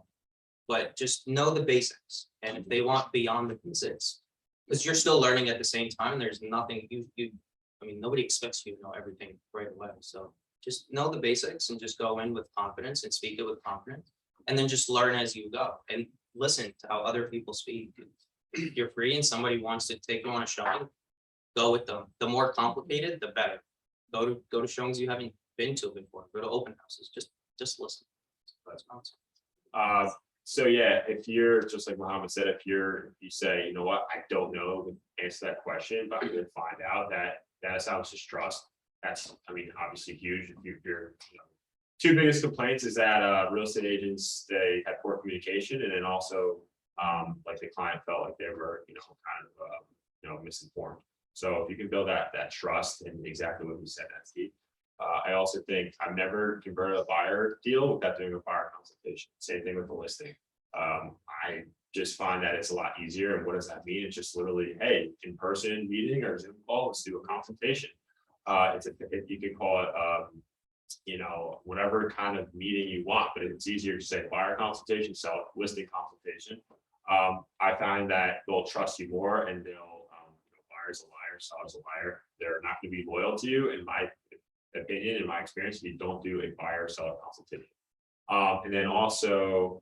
but just know the basics. And if they want beyond the basics, because you're still learning at the same time, there's nothing I mean, nobody expects you to know everything right away. So just know the basics and just go in with confidence and speak it with confidence, and then just learn as you go and listen to how other people speak. If you're free and somebody wants to take you on a showing, go with them. The more complicated, the better. Go to showings you haven't been to before. Go to open houses. Just listen. That's my answer. So yeah, if you're just like Mohammed said, if you say, you know what, I don't know the answer to that question, but I'm gonna find out, that establishes trust. That's, I mean, obviously huge. If you're two biggest complaints is that real estate agents, they had poor communication, and then also like the client felt like they were kind of misinformed. So if you can build that trust, and exactly what you said, that's key. I also think I've never converted a buyer deal without doing a buyer consultation. Same thing with the listing. I just find that it's a lot easier. And what does that mean? It's just literally, hey, in-person meeting or Zoom call, let's do a consultation. You can call it, whatever kind of meeting you want, but it's easier to say buyer consultation, sell listing consultation. I find that they'll trust you more, and they'll, buyer's a liar, seller's a liar. They're not going to be loyal to you, in my opinion, in my experience, if you don't do a buyer seller consultation. And then also,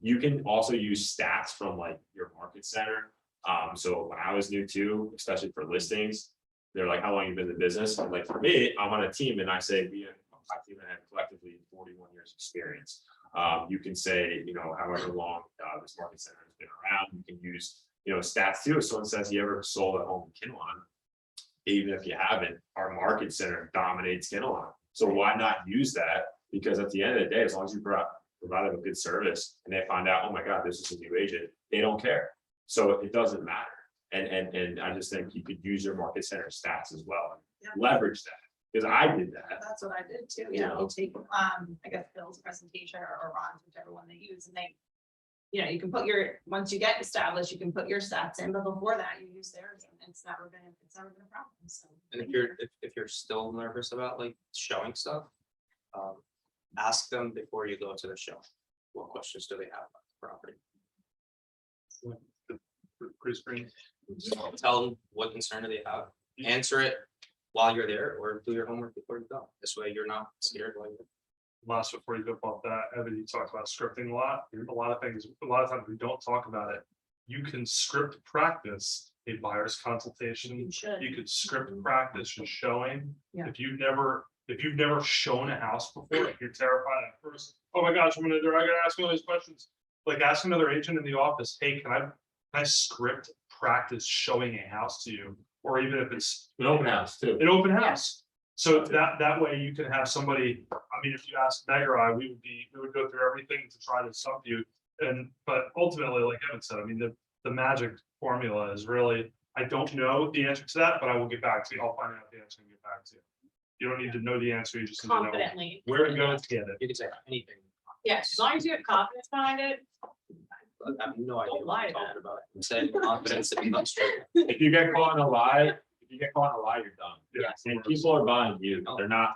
you can also use stats from like your market center. So when I was new too, especially for listings, they're like, how long you been in the business? And like for me, I'm on a team, and I say my team and I have collectively 41 years experience. You can say, however long this market center has been around. You can use, stats too. If someone says you ever sold a home in Kinnelon, even if you haven't, our market center dominates Kinnelon. So why not use that? Because at the end of the day, as long as you provide them a good service and they find out, oh my God, this is a new agent, they don't care. So it doesn't matter. And I just think you could use your market center stats as well, Yeah. leverage that, because I did that. That's what I did too, You you know, know. take, I guess Bill's presentation or Ron's, whichever one they use, and they. You know, you can put your, once you get established, you can put your stats in, but before that, you use theirs, and it's never been a problem, so. And if you're still nervous about like showing stuff, ask them before you go to the show. What questions do they have about the property? Pre-screen. Tell them what concern do they have, answer it while you're there, or do your homework before you go. This way you're not scared while you're. Last, before you go off that, Evan, you talked about scripting a lot. A lot of things, a lot of times we don't talk about it. You can script practice a buyer's consultation. You should. You could script practice your showing. Yeah. If you've never shown a house before, if you're terrified at first, oh my gosh, I gotta ask me all these questions. Like ask another agent in the office, hey, can I script practice showing a house to you? Or even if it's An open house too. an open house. So that way you can have somebody, I mean, if you asked Meg or I, we would go through everything to try to stump you. But ultimately, like Evan said, I mean, the magic formula is really, I don't know the answer to that, but I will get back to you. I'll find out the answer and get back to you. You don't need to know the answer, you just need to know Confidently. where to go to get it. You can say anything. Yes, as long as you have confidence behind it. I have no idea Don't what lie I'm about talking about. I'm saying confidence to become straight. If you get caught in a lie, you're done. Yes. And people are buying you, they're not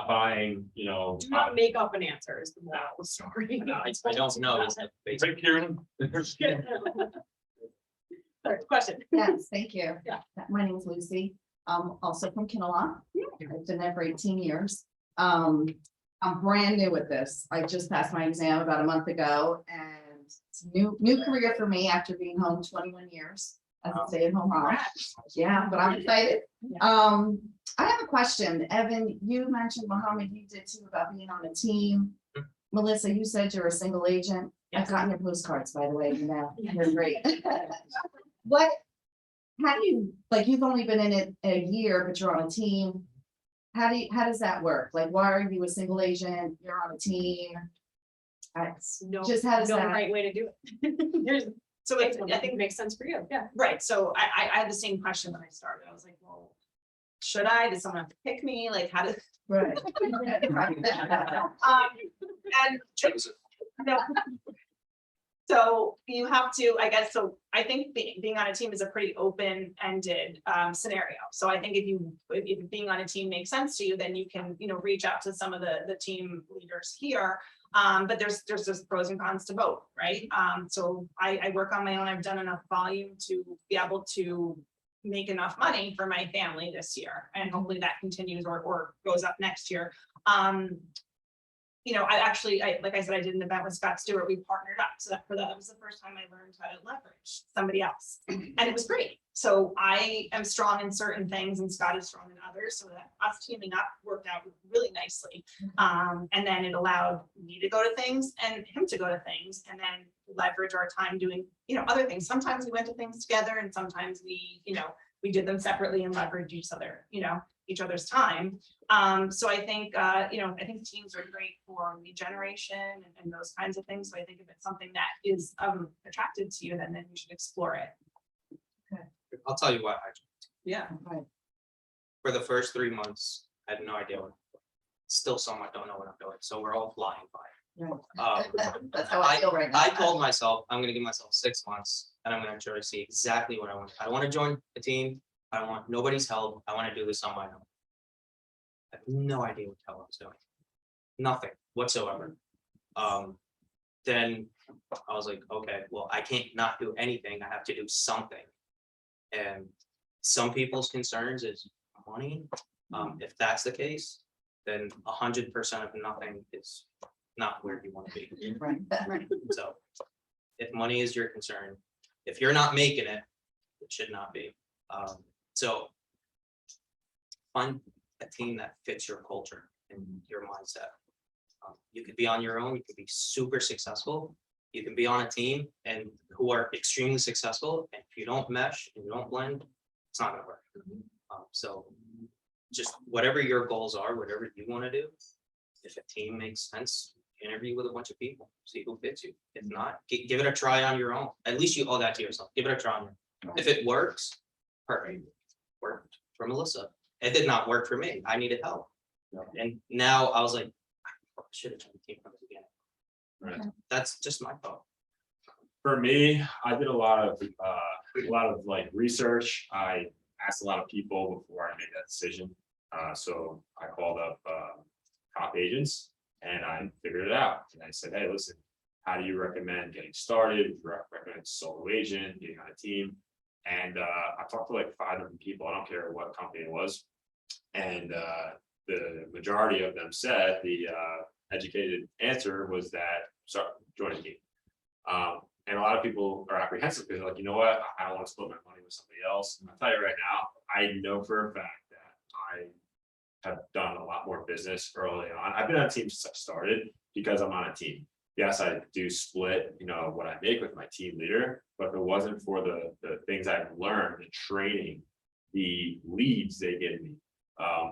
buying, you know. Do not make up an answer is the moral of the story. I don't know. It's like basic. Right, Kieran? Sorry, question. Yes, thank you. Yeah. My name is Lucy. Also from Kinnelon. I've been there for 18 years. I'm brand new at this. I just passed my exam about a month ago and it's a new career for me after being home 21 years as a stay-at-home mom. Yeah, but I'm excited. I have a question. Evan, you mentioned, Mohammed, you did too, about being on a team. Melissa, you said you're a single agent. I've gotten your postcards, by the way, you know, you're great. How do you, like, you've only been in it a year, but you're on a team. How does that work? Like, why are you a single agent? You're on a team. Just how does No that? right way to do it. There's, So I it's, think it makes sense for you, yeah. right, so I had the same question when I started. I was like, well, should I? Did someone have to pick me? Like, how did? Right. And no. So you have to, I guess, so I think being on a team is a pretty open-ended scenario. So I think if being on a team makes sense to you, then you can, you know, reach out to some of the team leaders here. But there's just pros and cons to both, right? So I work on my own. I've done enough volume to be able to make enough money for my family this year, and hopefully that continues or goes up next year. You know, like I said, I did an event with Scott Stewart. We partnered up. So that was the first time I learned how to leverage somebody else. And it was great. So I am strong in certain things and Scott is strong in others. So that us teaming up worked out really nicely. And then it allowed me to go to things and him to go to things and then leverage our time doing, you know, other things. Sometimes we went to things together and sometimes we, you know, we did them separately and leverage each other's time. So I think, you know, I think teams are great for lead generation and those kinds of things. So I think if it's something that is attracted to you, then you should explore it. I'll tell you what, Yeah. for the first 3 months, I had no idea what, still somewhat don't know what I'm doing, so we're all flying by. That's how I feel right now. I told myself, I'm gonna give myself 6 months and I'm gonna try to see exactly what I want. I don't want to join a team. I don't want nobody's help. I want to do this on my own. I have no idea what the hell I was doing. Nothing whatsoever. Then I was like, okay, well, I can't not do anything. I have to do something. And some people's concerns is money. If that's the case, then 100% of nothing is not where you want to be. Right. So if money is your concern, if you're not making it, it should not be. So find a team that fits your culture and your mindset. You could be on your own, you could be super successful. You can be on a team and who are extremely successful. And if you don't mesh and you don't blend, it's not gonna work. So just whatever your goals are, whatever you want to do, if a team makes sense, interview with a bunch of people, see who fits you. If not, give it a try on your own. At least you owe that to yourself. Give it a try on your own. If it works, perfect. Worked for Melissa. It did not work for me. I needed help. And now I was like, I should have joined the team from the beginning. Right. That's just my thought. For me, I did a lot of like research. I asked a lot of people before I made that decision. So I called up top agents and I figured it out. And I said, hey, listen, how do you recommend getting started? Would you recommend solo agent, getting on a team? And I talked to like 5 different people. I don't care what company it was. And the majority of them said the educated answer was that join a team. And a lot of people are apprehensive because they're like, you know what, I don't want to split my money with somebody else. And I'll tell you right now, I know for a fact that I have done a lot more business early on. I've been on teams since I started because I'm on a team. Yes, I do split, what I make with my team leader, but if it wasn't for the things I've learned, the training, the leads they give me,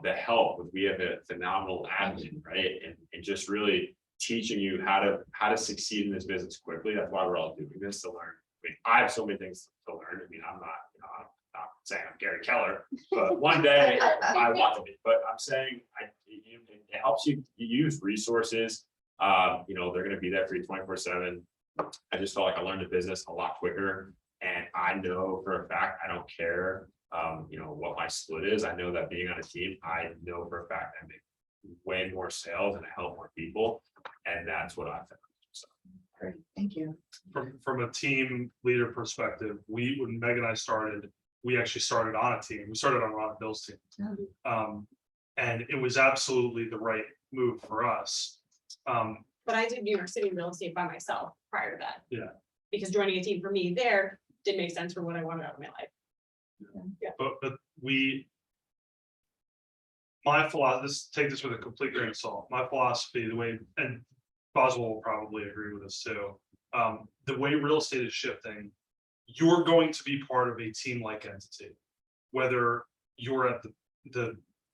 the help with, we have a phenomenal admin, right? And just really teaching you how to succeed in this business quickly. That's why we're all doing this, to learn. I mean, I have so many things to learn. I mean, I'm not saying I'm Gary Keller, but one day I want to be. But I'm saying it helps you use resources. They're going to be there for you 24/7. I just felt like I learned the business a lot quicker, and I know for a fact I don't care. What my split is. I know that being on a team, I know for a fact I make way more sales and I help more people, and that's what I found. So. Great, thank you. From a team leader perspective, when Meg and I started, we actually started on a team. We started on Ron Bill's team. And it was absolutely the right move for us. But I did New York City real estate by myself prior to that. Yeah. Because joining a team for me there didn't make sense for what I wanted out of my life. Yeah. But my philosophy, take this with a complete grain of salt. My philosophy, the way, and Boswell will probably agree with us too. The way real estate is shifting, you're going to be part of a team-like entity, whether you're at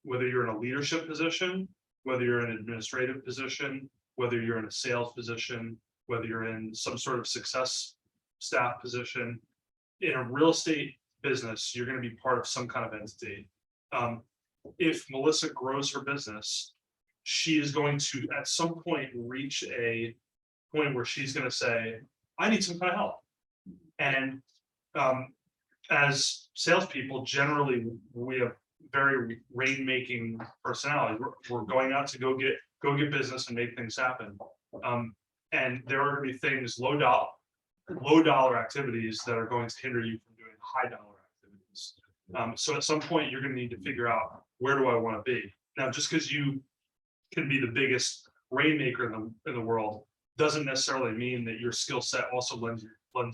whether you're in a leadership position, whether you're in an administrative position, whether you're in a sales position, whether you're in some sort of success staff position. In a real estate business, you're going to be part of some kind of entity. If Melissa grows her business, she is going to at some point reach a point where she's going to say, I need some kind of help. And as salespeople, generally we have very rainmaking personalities. We're going out to go get business and make things happen. And there are going to be things, low dollar activities that are going to hinder you from doing high dollar activities. So at some point you're going to need to figure out, where do I want to be? Now, just because you can be the biggest rainmaker in the world doesn't necessarily mean that your skill set also lends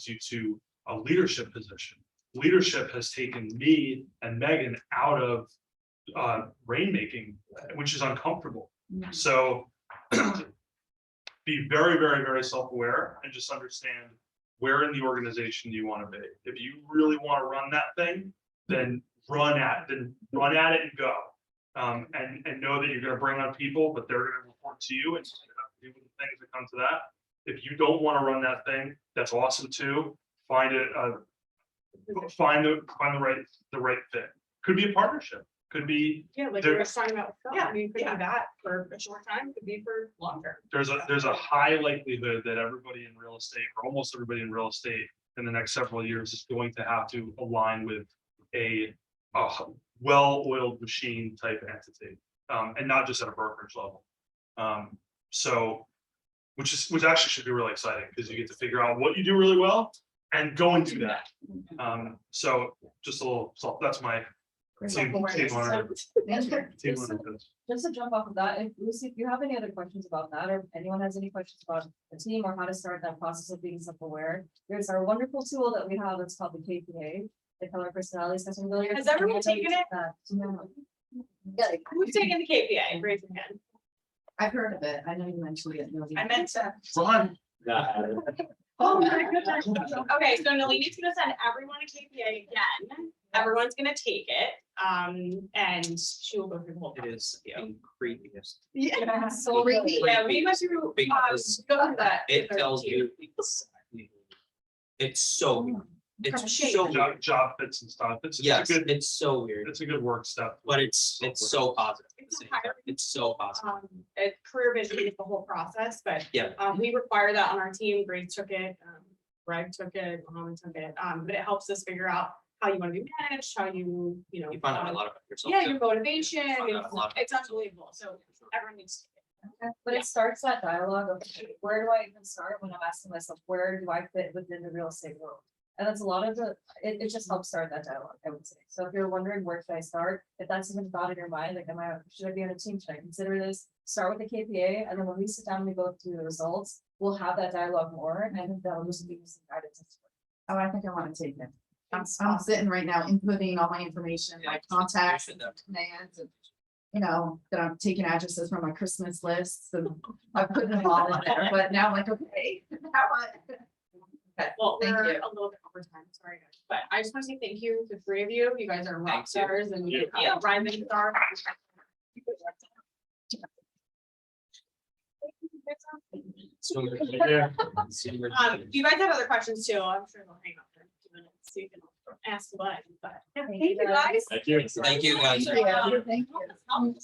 you to a leadership position. Leadership has taken me and Megan out of rainmaking, which is uncomfortable. So be very, very, very self-aware and just understand where in the organization you want to be. If you really want to run that thing, then run at it and go. And know that you're going to bring on people, but they're going to report to you, and do the things that come to that. If you don't want to run that thing, that's awesome too. Find the right fit. Could be a partnership. Could be Like we were talking about. Yeah, I mean, could be that for a short time, could be for longer. There's a high likelihood that everybody in real estate, or almost everybody in real estate, in the next several years is going to have to align with a well-oiled machine type entity, and not just at a brokerage level. So, which actually should be really exciting, because you get to figure out what you do really well and go and do that. So just a little, so that's my team learner. Just to jump off of that, if Lucy, if you have any other questions about that, or anyone has any questions about the team or how to start that process of being self-aware, there's our wonderful tool that we have that's called the KPA, the Color Personality Assessment. Has everyone taken it? Who's taken the KPI? Raise your hand. I've heard of it. I know you mentioned it. I meant to. Run. Oh my goodness. Okay, so Nalini's gonna send everyone a KPA again. Everyone's gonna take it, and she will go through the whole. It is the creepiest. Yeah. So Really, yeah, we went through, Because go through that. It tells you exactly. It's so, weird. It's so, weird. Job fits and stuff. It's a Yes, good, it's so weird, it's a good work step. but it's so positive. at the It's same a time. It's so positive. Career vision is the whole process, but Yeah. we require that on our team. Grace took it, Greg took it, Mohammed took it, but it helps us figure out how you want to be managed, how you know. You find out a lot about yourself. Yeah, too. your motivation, Find out a lot. it's unbelievable, so everyone needs to. But it starts that dialogue of where do I even start when I'm asking myself, where do I fit within the real estate world? And that's a lot of it just helps start that dialogue, I would say. So if you're wondering where should I start, if that's even thought in your mind, like, should I be on a team? Should I consider this? Start with the KPA, and then when we sit down and we go through the results, we'll have that dialogue more, and I think that'll just give you some guidance. Oh, I think I want to take it. I'm sitting right now inputting all my information, my contacts and commands and. You know, that I'm taking addresses from my Christmas lists and I put them all in there, but now I'm like, okay, how much? Okay, Well, thank we're you. a little bit over time, sorry, guys, but I just want to say thank you to the three of you. You guys are rock Thank you. stars and Yeah. rising star. Sooner- Yeah. sooner- Do you guys have other questions too? I'm sure they'll hang up for a few minutes, so you can ask what, but yeah, thank you guys. Thank you. Thank you, guys. Thank you.